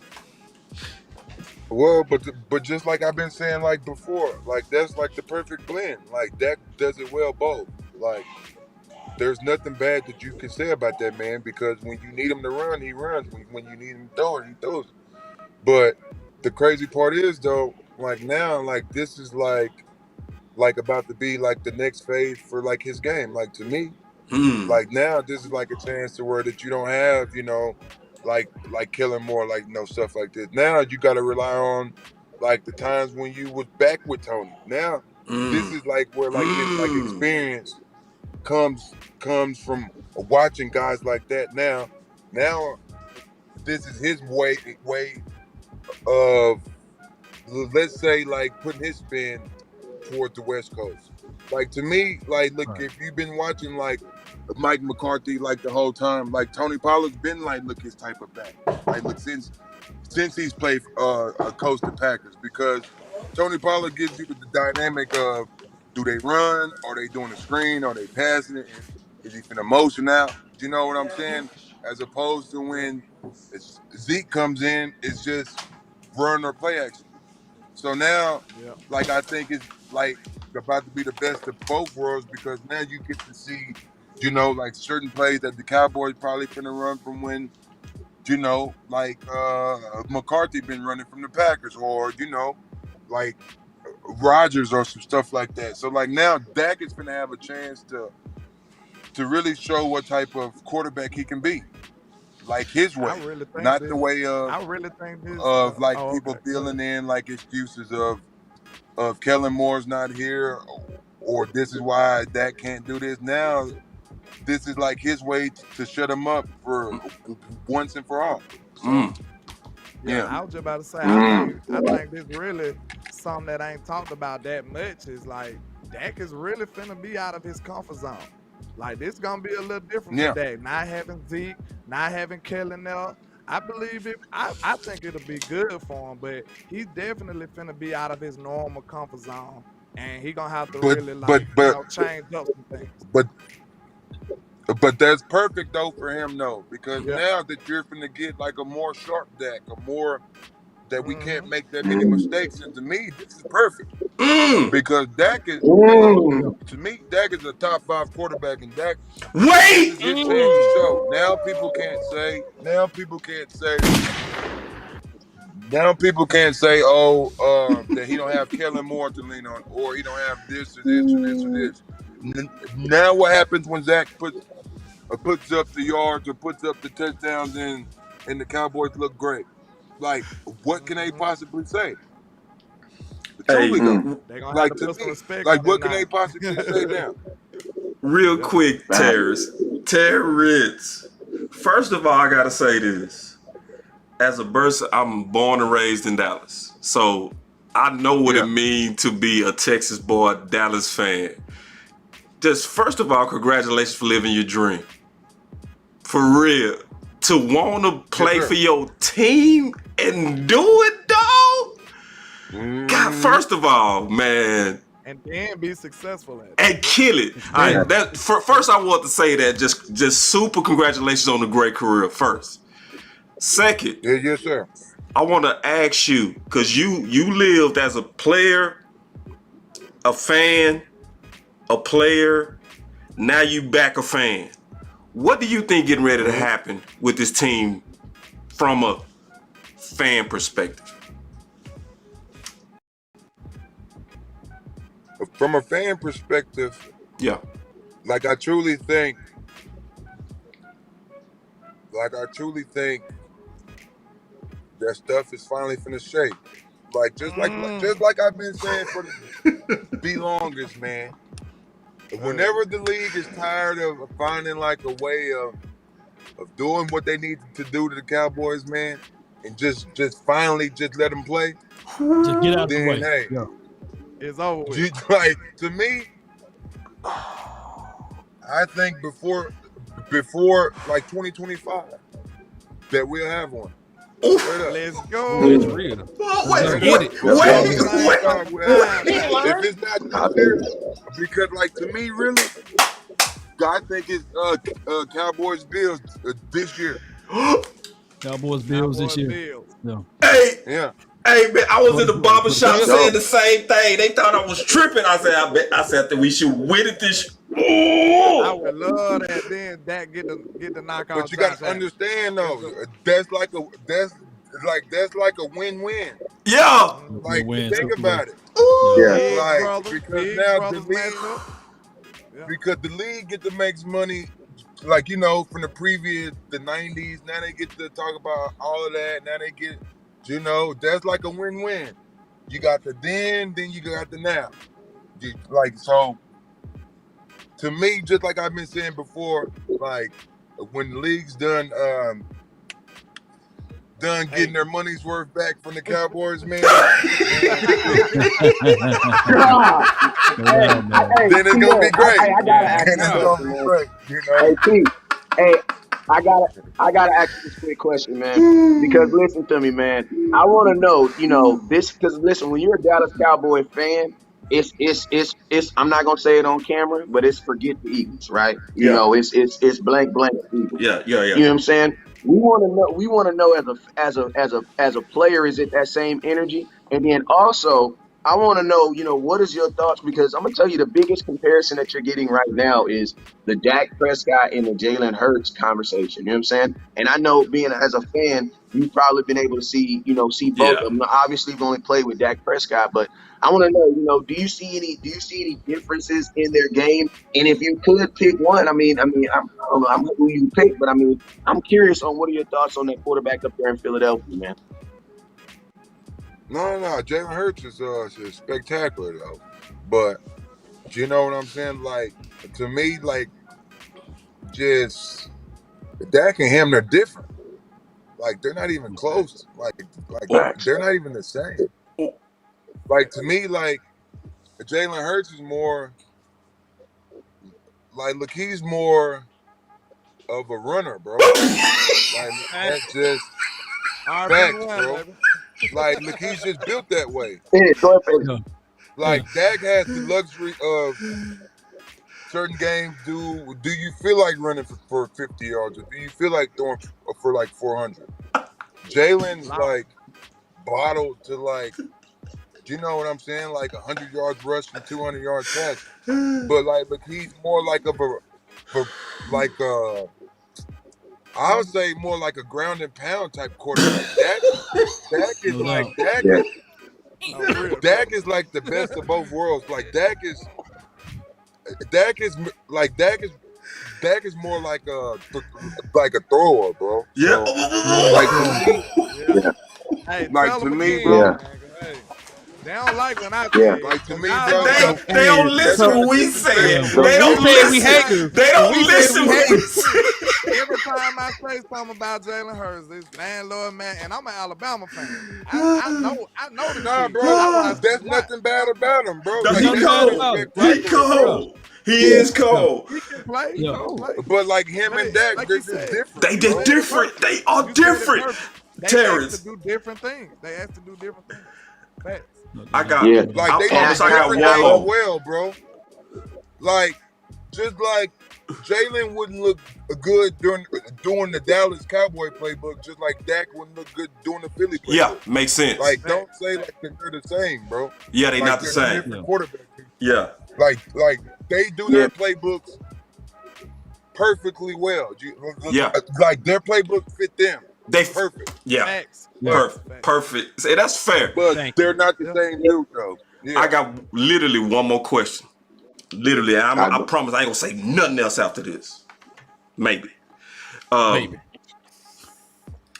Well, but just like I've been saying like before, like that's like the perfect blend. Like Dak does it well both. Like there's nothing bad that you can say about that man, because when you need him to run, he runs. When you need him to throw it, he throws it. But the crazy part is though, like now, like this is like about to be like the next phase for like his game. Like to me, like now this is like a chance to where that you don't have, like Kellen Moore, like stuff like this. Now you got to rely on like the times when you was back with Tony. Now this is like where like this like experience comes from watching guys like that. Now this is his way of, let's say, like putting his spin towards the West Coast. Like to me, like look, if you've been watching like Mike McCarthy like the whole time, like Tony Pollard's been like look his type of back. Like look since he's played coached the Packers, because Tony Pollard gives you the dynamic of, do they run? Are they doing a screen? Are they passing it? Is he finna motion out? You know what I'm saying? As opposed to when Zeke comes in, it's just run or play action. So now, like I think it's like about to be the best of both worlds, because now you get to see, like certain plays that the Cowboys probably finna run from when, like McCarthy been running from the Packers, or like Rodgers or some stuff like that. So like now Dak is gonna have a chance to really show what type of quarterback he can be, like his way, not the way of like people filling in like excuses of Kellen Moore's not here, or this is why Dak can't do this. Now this is like his way to shut him up for once and for all. So, I was just about to say, I think this really something that ain't talked about that much is like Dak is really finna be out of his comfort zone. Like this gonna be a little different for Dak. Not having Zeke, not having Kellen there. I believe it. I think it'll be good for him, but he's definitely finna be out of his normal comfort zone, and he gonna have to really change up some things. But that's perfect though for him though, because now that you're finna get like a more sharp Dak, a more that we can't make that many mistakes. And to me, this is perfect because Dak is, to me, Dak is a top 5 quarterback, and Dak is his chance to show. Now people can't say, that he don't have Kellen Moore to lean on, or he don't have this or this or this or this. Now what happens when Zach puts up the yards or puts up the touchdowns and the Cowboys look great? Like, what can they possibly say? Truly, though, like to me, like what can they possibly say now? Real quick, Terrance. First of all, I gotta say this. As a person, I'm born and raised in Dallas, so I know what it means to be a Texas boy, Dallas fan. Just first of all, congratulations for living your dream. For real. To want to play for your team and do it, dog. God, first of all, man. And then be successful at it. And kill it. All right, first, I want to say that just super congratulations on a great career first. Second, yes, sir. I want to ask you, because you lived as a player, a fan, a player. Now you back a fan. What do you think getting ready to happen with this team from a fan perspective? From a fan perspective, Yeah. like I truly think that stuff is finally finna shake. Like just like I've been saying for the longest, man. Whenever the league is tired of finding like a way of doing what they need to do to the Cowboys, man, and just finally just let them play. Just get out the way. Hey, yeah. It's over with. like to me, I think before like 2025 that we'll have one. Let's go. It's real. If it's not this year, because like to me, really, I think it's Cowboys Bills this year. Cowboys Bills this year. Bills. Yeah. Yeah. Hey man, I was in the barbershop saying the same thing. They thought I was tripping. I said that we should win it this year. I would love that. Then that get the knockout. But you got to understand though, that's like a win-win. Yeah. Like think about it. Yeah. Like because now the league, because the league get to make money. Like, you know, from the previous, the 90s, now they get to talk about all of that. Now they get, you know, that's like a win-win. You got the then you got the now. Like, so, to me, just like I've been saying before, like, when the league's done getting their money's worth back from the Cowboys, man, then it's going to be great. I gotta ask Then it's going to be great, you know? Hey, Pete. Hey, I gotta ask you this quick question, man. Because listen to me, man. I want to know, you know, this. Because listen, when you're a Dallas Cowboy fan, it's. I'm not gonna say it on camera, but it's forget the Eagles, right? You know, it's blank Eagles. Yeah. You know what I'm saying? We want to know as a player, is it that same energy? And then also, I want to know, you know, what is your thoughts? Because I'm gonna tell you the biggest comparison that you're getting right now is the Dak Prescott and the Jalen Hurts conversation. You know what I'm saying? And I know, being as a fan, you've probably been able to see both of them. Obviously, you've only played with Dak Prescott, but I want to know, you know, do you see any differences in their game? And if you could pick one, I don't know who you pick, but I'm curious on what are your thoughts on that quarterback up there in Philadelphia, man. No. Jalen Hurts is spectacular though, but you know what I'm saying? Like to me, like just Dak and him, they're different. Like they're not even close. Like they're not even the same. Like to me, like Jalen Hurts is more like he's more of a runner, bro. Like that's just facts, bro. Like, look, he's just built that way. Like, Dak has the luxury of certain games. Do you feel like running for 50 yards? Or do you feel like throwing for like 400? Jalen's like bottled to like, you know what I'm saying? Like 100 yards rush and 200 yards pass. But like, look, he's more like I would say more like a ground and pound type quarterback. Dak is like the best of both worlds. Like Dak is more like a thrower, bro. Yeah. So, like to me, bro. They don't like when I like to me, bro. They don't listen when we say it. They don't listen. They don't listen when we say it. Every time I say something about Jalen Hurts, this Landlord, man, and I'm an Alabama fan. I know the Nah, bro. There's nothing bad about him, bro. He cold. He cold. He is cold. He can play. He can play. But like him and Dak, like they're you just said, different. They just different. They are different. Terrance. They have to do different things. Facts. I got. Like they promise I got one as more. well, bro. Like just like Jalen wouldn't look good doing the Dallas Cowboy playbook, just like Dak wouldn't look good doing the Philly playbook. Yeah, makes sense. Like don't say like they're the same, bro. Yeah, they like, not the same. Different quarterbacks. Yeah. Like they do their playbooks perfectly well. Yeah. Like their playbook fit them. They Perfect. Yeah. Facts. Perfect. Say that's fair. But Thank they're not the same dude though. Yeah. I got literally one more question. Literally, I I- promise I ain't gonna say nothing else after this. Maybe. Maybe.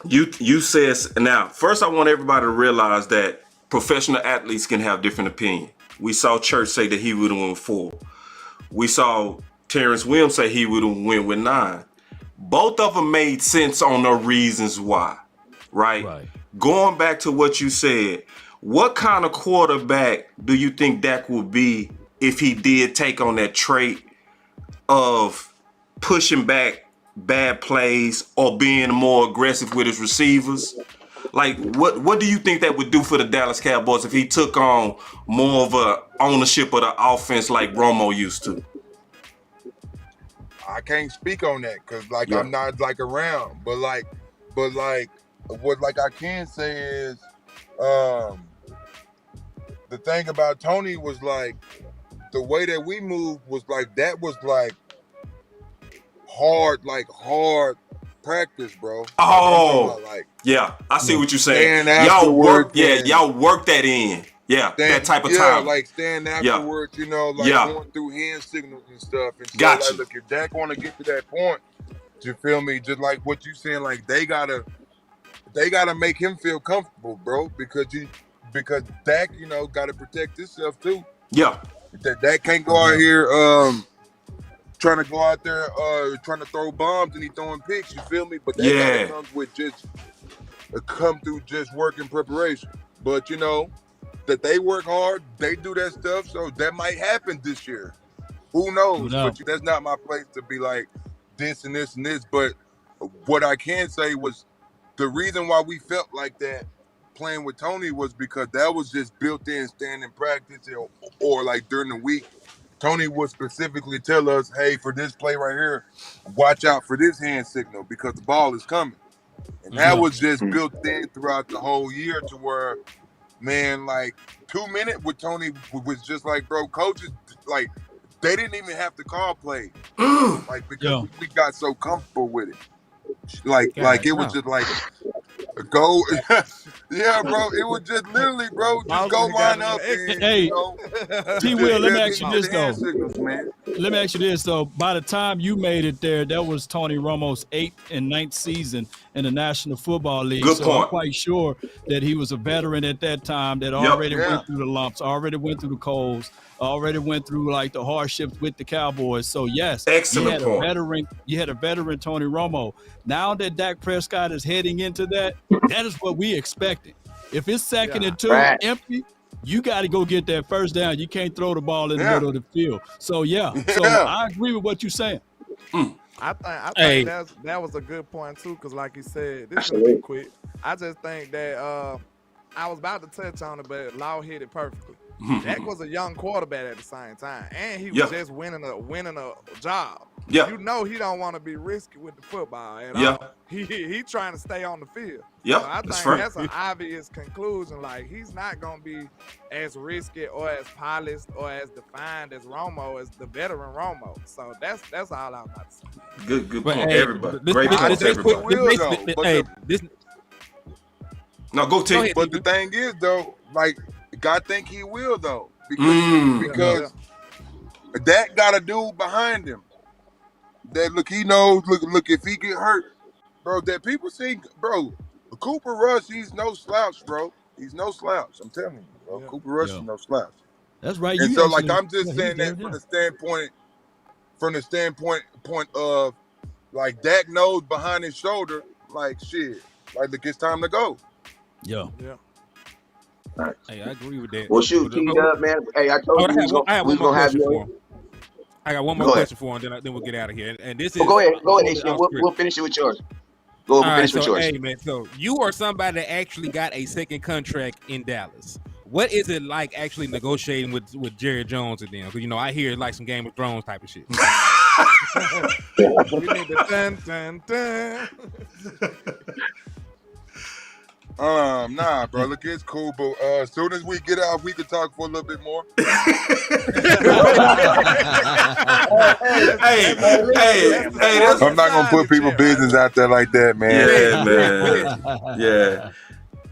You says now. First, I want everybody to realize that professional athletes can have different opinions. We saw Church say that he would have went with 4. We saw Terrance Williams say he would have went with 9. Both of them made sense on the reasons why, right? Going back to what you said, what kind of quarterback do you think Dak would be if he did take on that trait of pushing back bad plays or being more aggressive with his receivers? Like, what do you think that would do for the Dallas Cowboys if he took on more of a ownership of the offense like Romo used to? I can't speak on that because I'm not like around, but what I can say is, the thing about Tony was like the way that we moved was like that was like hard practice, bro. Oh, yeah, I see what you're saying. Y'all work that in. Yeah, that type of time. Like stand afterwards, going through hand signals and stuff. And so, Gotcha. Look, if Dak want to get to that point, you feel me? Just like what you saying, like they gotta make him feel comfortable, bro, because Dak, gotta protect himself too. Yeah. Dak can't go out here trying to go out there trying to throw bombs and he throwing picks, you feel me? But that comes with come through just work and preparation. But that they work hard, they do that stuff, so that might happen this year. Who knows? But that's not my place to be like this and this and this. But what I can say was the reason why we felt like that playing with Tony was because that was just built in standing practice or like during the week. Tony would specifically tell us, hey, for this play right here, watch out for this hand signal because the ball is coming. And that was just built in throughout the whole year to where, man, like 2 minutes with Tony was just like, bro, coaches, like, they didn't even have to call play. Like, because we got so comfortable with it. Like it was just like, go. Yeah, bro. It was just literally, bro, just go line up. And, Hey, T-Will, let me ask you this, though. Signals, man. Let me ask you this, though. By the time you made it there, that was Tony Romo's 8th and 9th season in the National Football League. Good so point. I'm quite sure that he was a veteran at that time that already went through the lumps, already went through the coals, already went through like the hardships with the Cowboys. So yes, excellent point. You had a veteran Tony Romo. Now that Dak Prescott is heading into that is what we expected. If it's 2nd and 2 empty, you got to go get that first down. You can't throw the ball in the middle of the field. So I agree with what you're saying. I think that was a good point too, because like you said, this is gonna be quick. I just think that I was about to touch on it, but Law hit it perfectly. Dak was a young quarterback at the same time, and he was just winning a job. Yeah. You know he don't want to be risky with the football at all. He trying to stay on the field. Yeah, so I think that's an obvious conclusion. Like, he's not gonna be as risky or as polished or as defined as Romo, as the veteran Romo. So that's all I'm about to say. Good point, hey, everybody. Great points, everybody. No, go take. But the thing is, though, like, God think he will, though, because that got a dude behind him. That look, he knows. Look, if he get hurt, bro, that people see, bro, Cooper Rush, he's no slouch, bro. He's no slouch. I'm telling you, bro. Cooper Rush is no slouch. That's right. And so, like, I'm just saying that from the standpoint of, like, Dak knows behind his shoulder, like, shit, like, look, it's time to go. Yeah. Right. Hey, I agree with that. Well, shoot, T-Dub, man. Hey, I told you I have one more question for him. I got one more question for him, then we'll get out of here. And this is go ahead, we'll finish it with yours. Go ahead, finish with yours. Hey, man, so you are somebody that actually got a second contract in Dallas. What is it like actually negotiating with Jerry Jones and them? Because I hear like some Game of Thrones type of shit. We need the dun, dun, dun. Nah, bro. Look, it's cool, but as soon as we get out, we can talk for a little bit more. Hey, that's I'm not gonna put people's business out there like that, man. yeah, man. Yeah.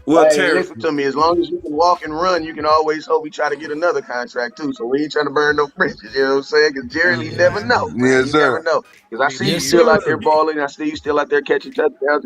Well, Hey, Terry, listen to me. As long as you can walk and run, you can always hope we try to get another contract too. So we ain't trying to burn no bridges. You know what I'm saying? Because Jerry, you never know, man. Yes, You sir. never know. Because I see you Yes, still out there sir. balling. I see you still out there catching touchdowns.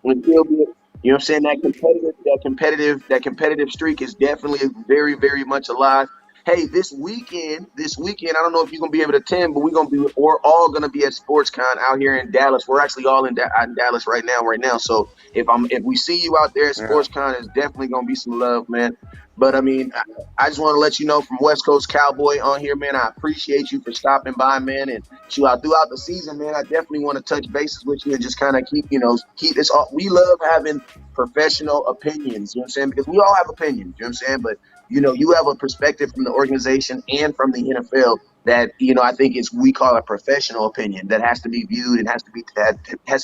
And still be, you know what I'm saying? That competitive streak is definitely very, very much alive. Hey, this weekend, I don't know if you're gonna be able to attend, but we're all gonna be at SportsCon out here in Dallas. We're actually all in Dallas right now. So if we see you out there at Yeah. SportsCon, it's definitely gonna be some love, man. But I mean, I just want to let you know from West Coast Cowboy on here, man. I appreciate you for stopping by, man. And throughout the season, man, I definitely want to touch bases with you and just kind of keep this all. We love having professional opinions, you know what I'm saying? Because we all have opinions, you know what I'm saying? But you have a perspective from the organization and from the NFL that, I think we call a professional opinion that has to be viewed and has to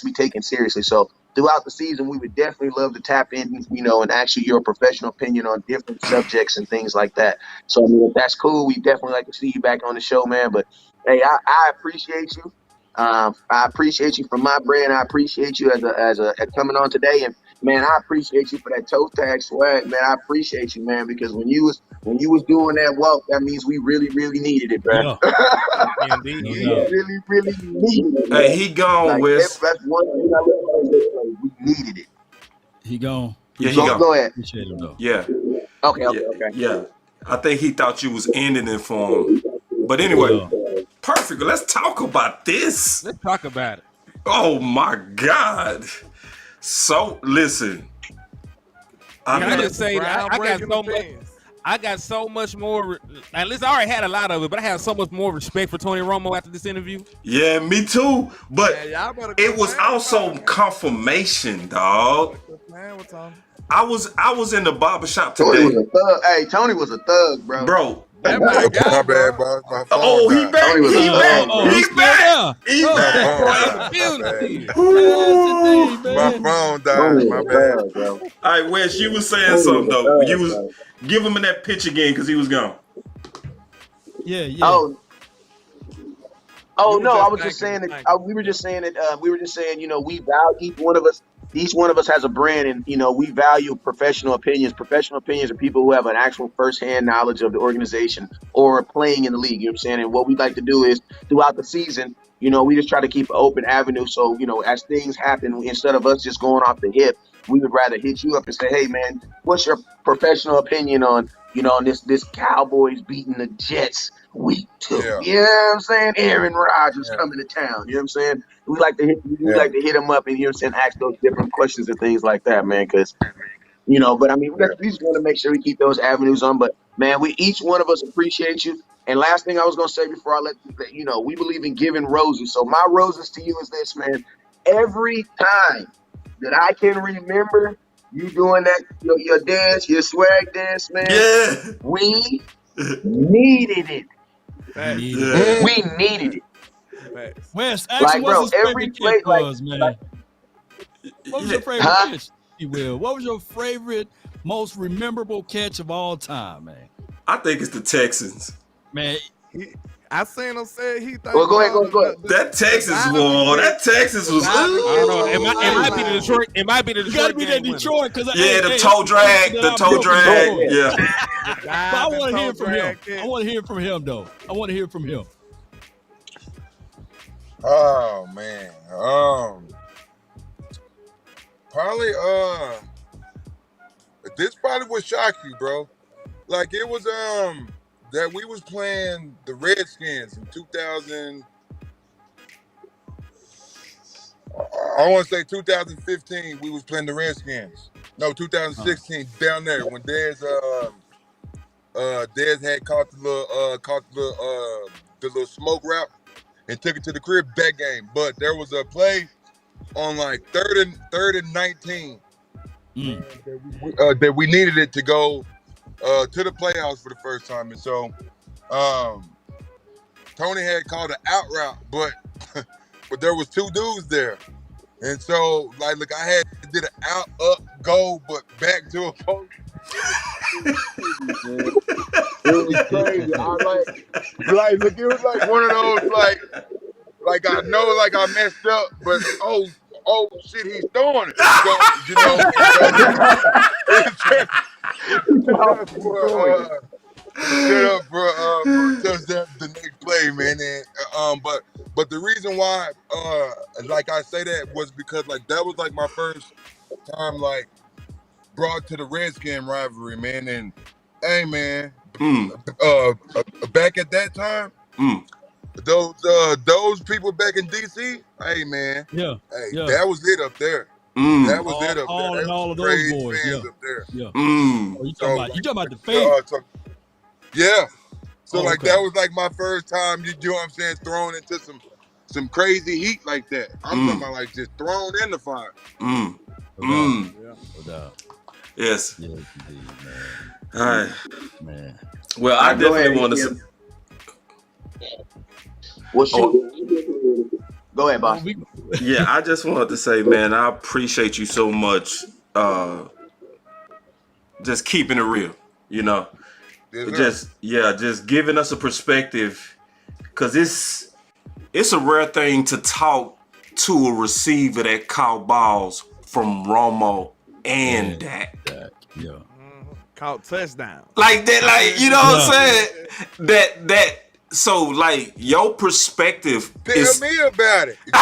be taken seriously. So throughout the season, we would definitely love to tap in, and actually your professional opinion on different subjects and things like that. So, I mean, if that's cool, we definitely like to see you back on the show, man. But, hey, I appreciate you. I appreciate you from my brand. I appreciate you as coming on today. And, man, I appreciate you for that toe tag swag, man. I appreciate you, man, because when you was doing that walk, that means we really, really needed it, bro. Yeah. Indeed. We really, really needed it. hey, Man. he gone, Like, Wes. that's one thing I look at. We needed it. He gone. Yeah, he Go gone. ahead. Appreciate him though. Yeah. Okay. Yeah. I think he thought you was ending it for him. But anyway, Yeah. perfect. Let's talk about this. Let's talk about it. Oh my God. So listen. Can I I just say that I got so much more. At least I already had a lot of it, but I have so much more respect for Tony Romo after this interview. yeah, me too. But y'all better it quit was playing also with Tony. confirmation, dog. Quit playing with Tony. I was in the barbershop Tony was today, a thug. Hey, Tony was a thug, bro. bro. That my My guy, bad, bro. boss. My phone Oh, he died. back. Tony was He a back. thug, he's He still back. there. He Oh. My back. phone Right in died. the building. That's the thing, My man. phone Tony died. My was a bad. thug, bro. All right, Wes, you was saying Tony something was a though. thug, You was bro. give him that pitch again because he was gone. Yeah. Oh You were no, just I was just thanking saying him. that. We were just saying that. We were just saying, we value each one of us. Each one of us has a brand, and we value professional opinions. Professional opinions are people who have an actual firsthand knowledge of the organization or playing in the league. You know what I'm saying? And what we like to do is throughout the season, we just try to keep an open avenue. So as things happen, instead of us just going off the hip, we would rather hit you up and say, "Hey, man, what's your professional opinion on on this Cowboys beating the Jets week 2? Yeah. You know what I'm saying? Aaron Rodgers Yeah. coming to town. You know what I'm saying? We like to hit him up and ask those different questions and things like that, man. Because but I mean, we just want to make sure we keep those avenues on. But man, we each one of us appreciate you. And last thing I was gonna say before I let we believe in giving roses. So my roses to you is this, man. Every time that I can remember you doing that your dance, your swag dance, man. Yeah. We needed it. Yeah. We needed it. Wes, ask Like, him bro, what his every favorite play, catch was, man. What was your favorite Huh? catch, if you will? What was your favorite, most memorable catch of all time, man? I think it's the Texans. Man, I seen him say he thought. Well, go ahead. That Texas war. That Texas was. I don't know. It might be the Line. Detroit. It might be the you Detroit. got to be that game winner. Detroit because Yeah, the toe drag. The toe drag. Yeah. But I want to hear from him. I want to hear from him, though. I want to hear from him. Oh man. Probably this probably would shock you, bro. Like it was that we was playing the Redskins in 2000. I want to say 2015. We was playing the Redskins. No, 2016 down there when Dez had caught the little smoke route and took it to the crib that game. But there was a play on like third and 19 that we needed it to go to the playoffs for the first time. And so Tony had called an out route, but there was two dudes there. And so, like, I did an out, up, go, but back to a post. It was crazy. I like, look, it was like one of those, like I know, like I messed up, but oh shit, he's throwing it. So, you know, set up for touchdown the next play, man. And but the reason why like I say that was because like that was like my first time like brought to the Redskins rivalry, man. And hey, man, back at that time, those people back in DC, hey, man, that was it up there. That was it up there. All of those boys, fans up there. Oh, you talking about the faith? Yeah. So that was like my first time, you know what I'm saying, thrown into some crazy heat like that. I'm talking about like just thrown in the fire. Yes. Yes, indeed, man. All right. Man. Well, I definitely want to say. Go ahead, boss. Yeah, I just wanted to say, man, I appreciate you so much. Just keeping it real, you know. Just giving us a perspective, because it's a rare thing to talk to a receiver that caught balls from Romo and Dak. Yeah. Caught touchdown. Like that, like, you know what I'm saying? That so like your perspective Tell me about it. You know,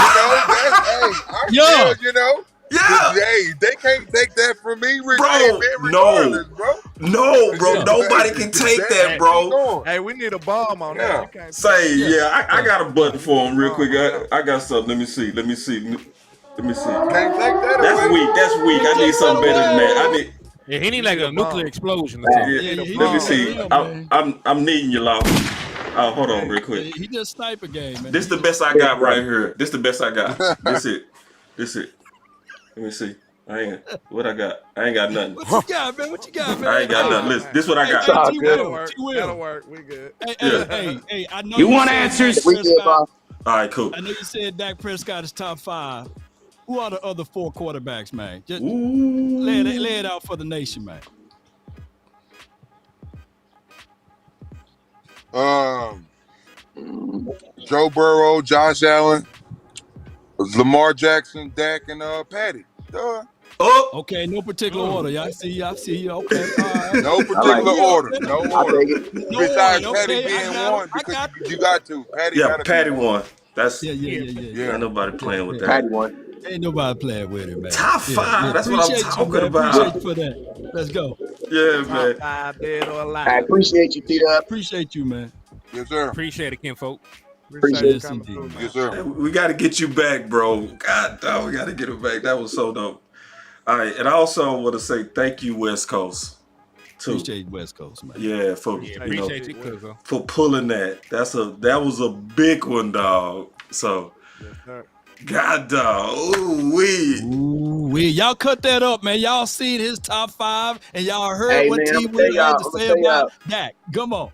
that's you know. Yeah. Hey, they can't take that from me, bro. No, bro. Nobody can take that, bro. Hey, we need a bomb on that. I got a button for him real quick. I got something. Let me see. Can't take that That's away. weak. I need something better than that. He need like a nuclear explosion. Let me see. I'm needing you, Law. Oh, hold on real quick. He just sniper game, man. This the best I got right here. This the best I got. This it. Let me see. What I got? I ain't got nothing. What you got, man? I ain't got nothing. Listen, this what I got. That'll work. We good. Hey, I know you want answers? All right, cool. I know you said Dak Prescott is top 5. Who are the other 4 quarterbacks, man? Just lay it out for the nation, man. Joe Burrow, Josh Allen, Lamar Jackson, Dak, and Patty. Okay, no particular order. Y'all see you. Okay. All right. No particular order. No order. Besides one. Patty Okay, being one, because you got to. Patty won. That's yeah. Ain't nobody playing with that. Patty won. Ain't nobody playing with it, man. Top 5. That's what I'm talking about. Appreciate you for that. Let's go. Yeah, man. Top 5, dead or alive. I appreciate you, Peter. Appreciate you, man. Yes, sir. Appreciate it, kinfolk. Appreciate it, indeed. Yes, sir. Hey, we got to get you back, bro. God, dog, we got to get him back. That was so dope. All right, and I also want to say thank you, West Coast. Too. Appreciate West Coast, man. Yeah, for appreciate you, for pulling that. That was a big one, dog. So, God, dog. Ooh wee. Y'all cut that up, man. Y'all seen his top 5, and y'all heard what T. Willie had to say about Dak. Come on.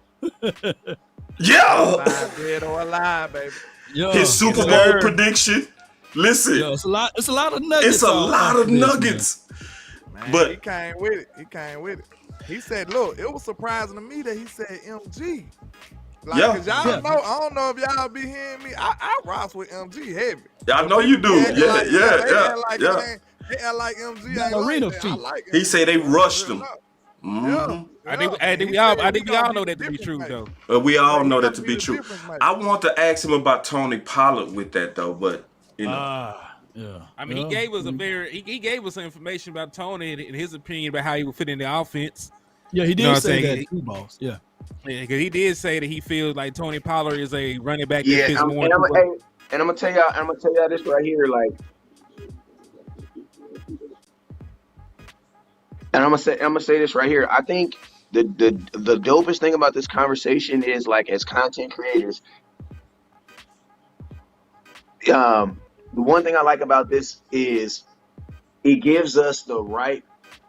Yeah. Dead or alive, baby. His Super Bowl prediction. Listen. It's a lot of nuggets. It's a lot of nuggets. Man, but he came with it. He said, look, it was surprising to me that he said MG. Like, cause y'all know, I don't know if y'all be hearing me. I rock with MG heavy. I know you do. They Yeah. They act like MG ain't arena like feet. like he said they rushed him. I think we all know that to be true, though. We all know that to be true. I want to ask him about Tony Pollard with that, though, but you know. I mean, he gave us he gave us some information about Tony and his opinion about how he would fit in the offense. Yeah, he did say that too, boss. Yeah, because he did say that he feels like Tony Pollard is a running back. Yeah, and I'm gonna tell y'all this right here, like, and I'm gonna say this right here. I think the dopest thing about this conversation is, like, as content creators, the one thing I like about this is it gives us the right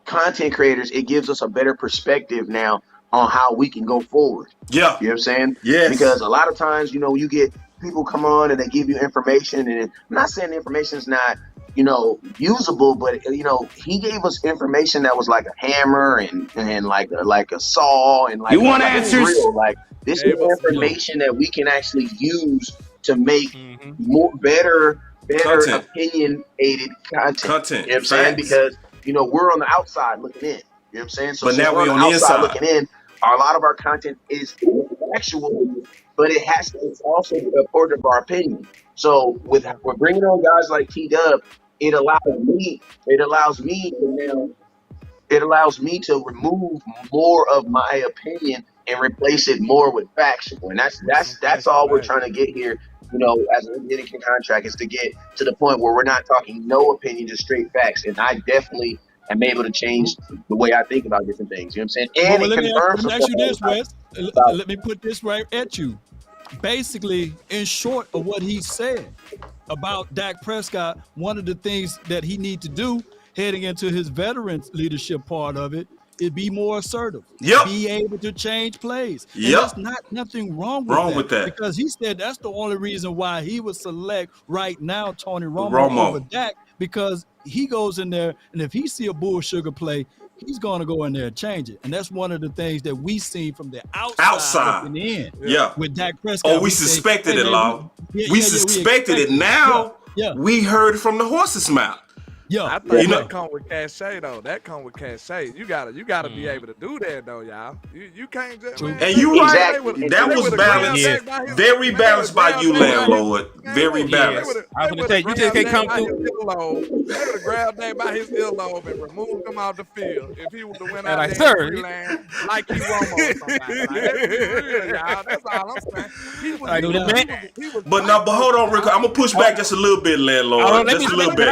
content creators. It gives us a better perspective now on how we can go forward. Yeah. You know what I'm saying? Yes. Because a lot of times, you know, you get people come on and they give you information, and I'm not saying the information is not usable, but he gave us information that was like a hammer and like a saw and like You want like answers? real. Like this is information that we can actually use to make better Content. opinionated content. You know what I'm saying? Facts. Because we're on the outside looking in. You know what I'm saying? So But now we're we on on the the outside inside. looking in. A lot of our content is actual, but it's also a part of our opinion. So we're bringing on guys like T-Dub, it allows me to remove more of my opinion and replace it more with factual. And that's all we're trying to get here, as a Dominican contract, is to get to the point where we're not talking no opinion, just straight facts. And I definitely am able to change the way I think about different things. You know what I'm saying? And Well, it confirms. let me ask you this, Wes. Let me put this right at you. Basically, in short of what he said about Dak Prescott, one of the things that he need to do heading into his veterans leadership part of it is be more assertive. Yep. Be able to change plays. Yep. And there's nothing wrong with that. Because he said that's the only reason why he would select right now Tony Romo over Dak, because he goes in there and if he see a bull sugar play, he's going to go in there and change it. And that's one of the things that we seen from the outside looking in. Yeah. With Dak Prescott. Oh, we suspected it, Law. We suspected it. Now we heard from the horse's mouth. Yeah, I think that come with cachet though. That come with cachet. You gotta be able to do that though, y'all. You can't just. And you right. That was balanced. Very balanced by you, Landlord. Very balanced. I was gonna say you just can't come through. They would have grabbed that by his earlobe and removed him off the field if he would have went out like, there sir, like he Romo or somebody. Like, let's be real, y'all. That's all I'm saying. He was but hold on, Rick. I'm gonna push back just a little bit, Landlord. Just a little bit.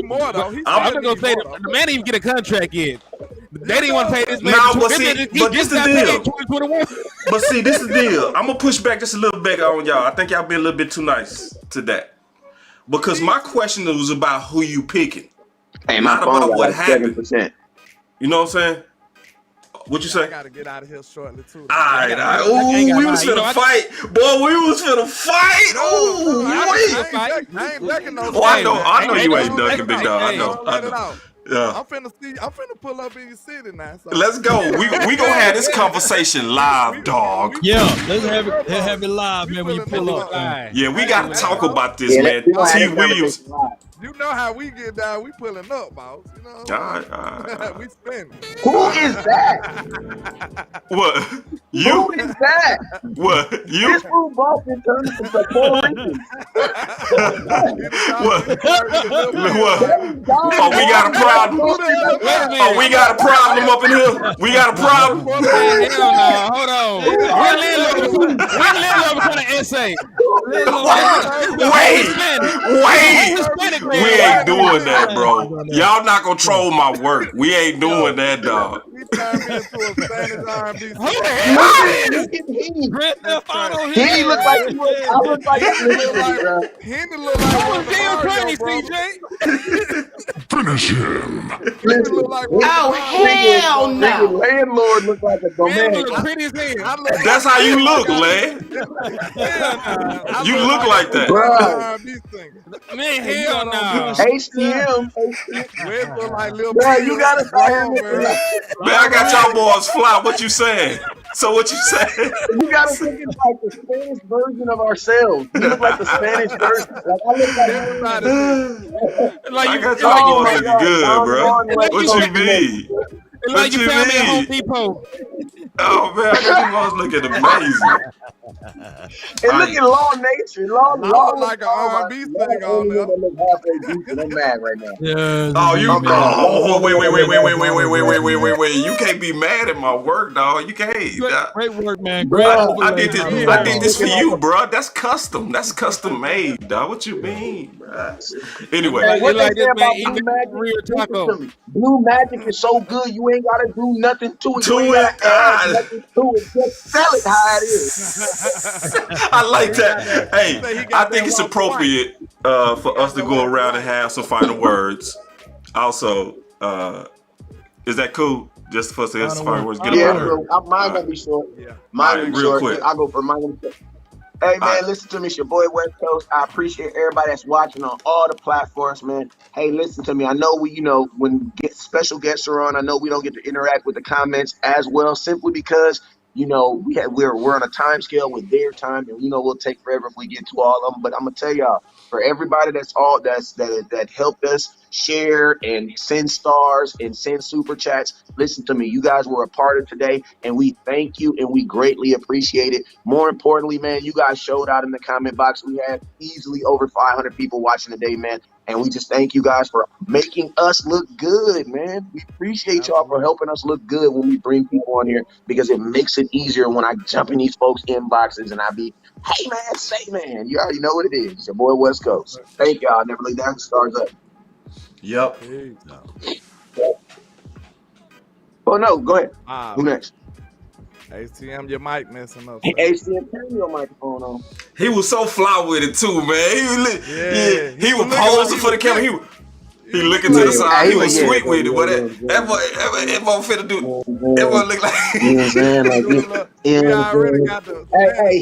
More though. I'm just gonna say the man didn't even get a contract yet. They didn't want to pay this man. But this the deal. But see, this is the deal. I'm gonna push back just a little bit on y'all. I think y'all been a little bit too nice to that. Because my question was about who you picking, not about what happened. 7%. You know what I'm saying? What you say? I gotta get out of here shortly too. All right. Ooh, we was finna fight, boy. We was finna fight. Ooh, I ain't ducking no. I know you ain't ducking, big dog. I know. Yeah. I'm finna pull up in your city now. So. Let's go. We gonna have this conversation live, dog. Yeah, let's have it live, man. When you pull up. Yeah, we gotta talk about this, man. T. Williams. You know how we get down. We pulling up, boss. You know. All right. We spinning. Who is that? What? You? Who is that? What? You? This fool Boston turned into the Puerto Rican. What? Oh, we got a problem. Oh, we got a problem up in here. We got a problem. Hell no. Hold on. When Landlord was trying to essay. Wait. We ain't doing that, bro. Y'all not gonna troll my work. We ain't doing that, dog. He turned me into a Spanish R&B singer. He look like I look like Henny look like CJ. Finish him. Hell no. Landlord look like a domain. That's how you look, Land. You look like that. Man, hell no. HTM. Bro, you gotta fire me. Man, I got y'all boys fly. What you saying? So what you saying? You gotta think it's like the Spanish version of ourselves. You look like the Spanish version. Like I look like I got y'all boys looking good, bro. What you mean? Like you found me at Home Depot. Oh man, I got you boys looking amazing. And look at Law Nature. Law like an R&B thing on there. I'm mad right now. Yeah. Oh, you. Oh, wait. You can't be mad at my work, dog. You can't. Great work, man. I did this for you, bro. That's custom. That's custom made, dog. What you mean, bro? Anyway, what they say about Blue Magic is so good, you ain't gotta do nothing to it. You ain't gotta add nothing to it. Just sell it how it is. I like that. Hey, I think it's appropriate for us to go around and have some final words. Also, is that cool? Just for us to have some final words. Get mine gonna be short. Mine gonna be short. I'll go for mine. Hey, All right. man, listen to me. It's your boy, West Coast. I appreciate everybody that's watching on all the platforms, man. Hey, listen to me. I know when special guests are on, I know we don't get to interact with the comments as well, simply because, we're on a time scale with their time, and, we'll take forever if we get to all of them. But I'm going to tell y'all, for everybody that helped us share and send stars and send super chats, listen to me. You guys were a part of today, and we thank you, and we greatly appreciate it. More importantly, man, you guys showed out in the comment box. We had easily over 500 people watching today, man. And we just thank you guys for making us look good, man. We appreciate y'all for helping us look good when we bring people on here, because it makes it easier when I jump in these folks' inboxes and I be, hey, man, say, man. You already know what it is. It's your boy, West Coast. Thank y'all. Never lay down. Stars up. Yep. Oh, no. Go ahead. Who next? ATM, your mic messing up. ATM, turn your microphone on. He was so fly with it too, man. He was posing for the camera. He looking to the side. He was sweet with it. But that boy finna do. That boy look like. You know what I'm saying? Like, we already got the.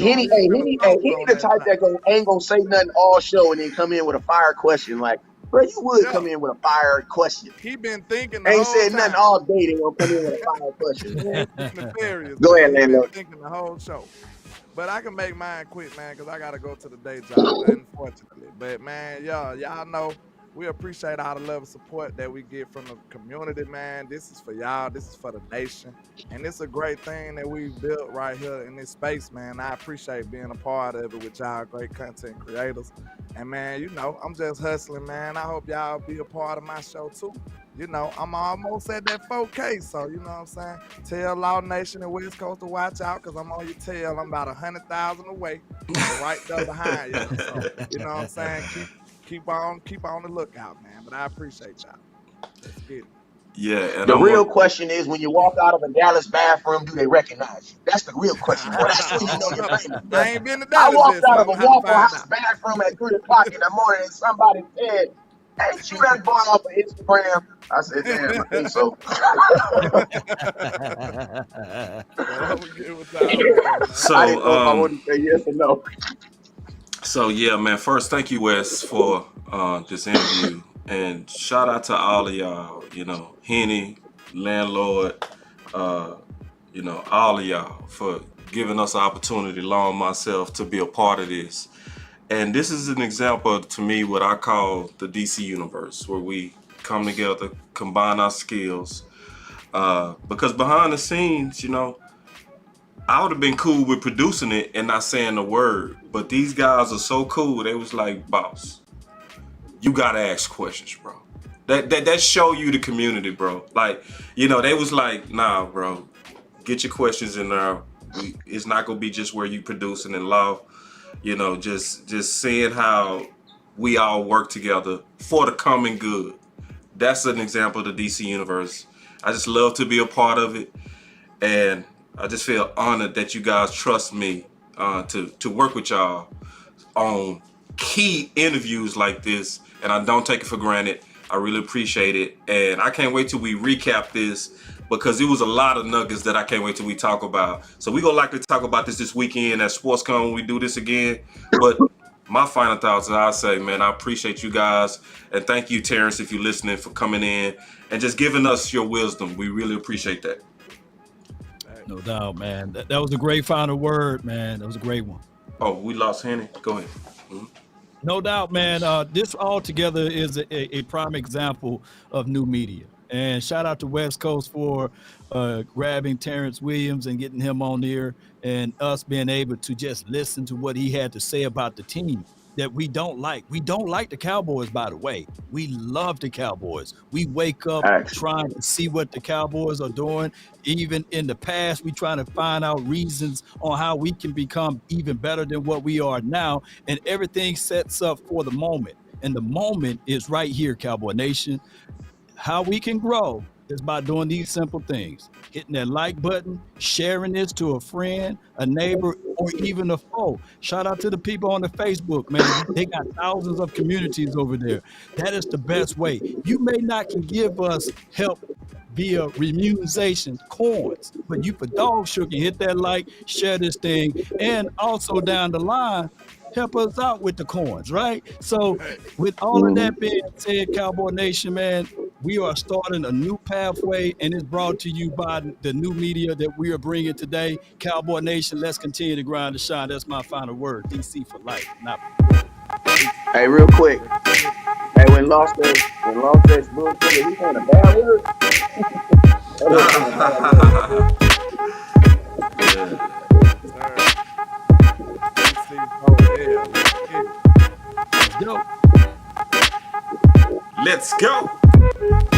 Henny the type that ain't gonna say nothing all show and then come in with a fire question. Like, bro, you would come in with a fire question. He been thinking. Ain't said nothing all day. They gonna come in with a fire question. Nefarious. Go ahead, Landlord. Thinking the whole show. But I can make mine quick, man, because I gotta go to the day job, unfortunately. But man, y'all know. We appreciate all the love and support that we get from the community, man. This is for y'all. This is for the nation. And it's a great thing that we built right here in this space, man. I appreciate being a part of it with y'all great content creators. And, man, I'm just hustling, man. I hope y'all be a part of my show, too. I'm almost at that 4K, so, you know what I'm saying? Tell Law Nation and West Coast to watch out, because I'm on your tail. I'm about 100,000 away, right there behind you. So, you know what I'm saying? Keep on the lookout, man. But I appreciate y'all. Let's get it. Yeah. And the real question is, when you walk out of a Dallas bathroom, do they recognize you? That's the real question. Boy, that's when you know you're famous. I ain't been to Dallas. I walked out of a Waffle House bathroom at 3 o'clock in the morning, and somebody said, "Ain't you that boy off of Instagram?" I said, "Damn, I think so." So I didn't know if I wanted to say yes or no. So yeah, man. First, thank you, Wes, for this interview, and shout out to all of y'all. Henny, Landlord, all of y'all for giving us an opportunity, along myself, to be a part of this. And this is an example to me what I call the DC universe, where we come together, combine our skills. Because behind the scenes, I would have been cool with producing it and not saying a word, but these guys are so cool. They was like, "Boss, you gotta ask questions, bro. That show you the community, bro." Like, they was like, "Nah, bro, get your questions in there. It's not gonna be just where you producing in law. Just seeing how we all work together for the common good." That's an example of the DC universe. I just love to be a part of it, and I just feel honored that you guys trust me to work with y'all on key interviews like this, and I don't take it for granted. I really appreciate it, and I can't wait till we recap this, because it was a lot of nuggets that I can't wait till we talk about. So we're gonna likely talk about this weekend at SportsCon when we do this again. But my final thoughts, I say, man, I appreciate you guys, and thank you, Terrance, if you're listening, for coming in and just giving us your wisdom. We really appreciate that. No doubt, man. That was a great final word, man. That was a great one. Oh, we lost Henny. Go ahead. Mm-hmm. No doubt, man. This altogether is a prime example of new media. And shout out to West Coast for grabbing Terrance Williams and getting him on here, and us being able to just listen to what he had to say about the team that we don't like. We don't like the Cowboys, by the way. We love the Cowboys. We wake up trying to see what the Cowboys are doing. Even in the past, we trying to find out reasons on how we can become even better than what we are now. And everything sets up for the moment. And the moment is right here, Cowboy Nation. How we can grow is by doing these simple things: hitting that like button, sharing this to a friend, a neighbor, or even a foe. Shout out to the people on the Facebook, man. They got thousands of communities over there. That is the best way. You may not can give us help via remuneration coins. But you for dog show can hit that like, share this thing, and also down the line, help us out with the coins, right? So with all of that being said, Cowboy Nation, man, we are starting a new pathway, and it's brought to you by the new media that we are bringing today. Cowboy Nation, let's continue to grind and shine. That's my final word. DC for life. Not Hey, real quick. Hey, when Lost says bullshit, he's saying a bad word. Let's go. Let's go.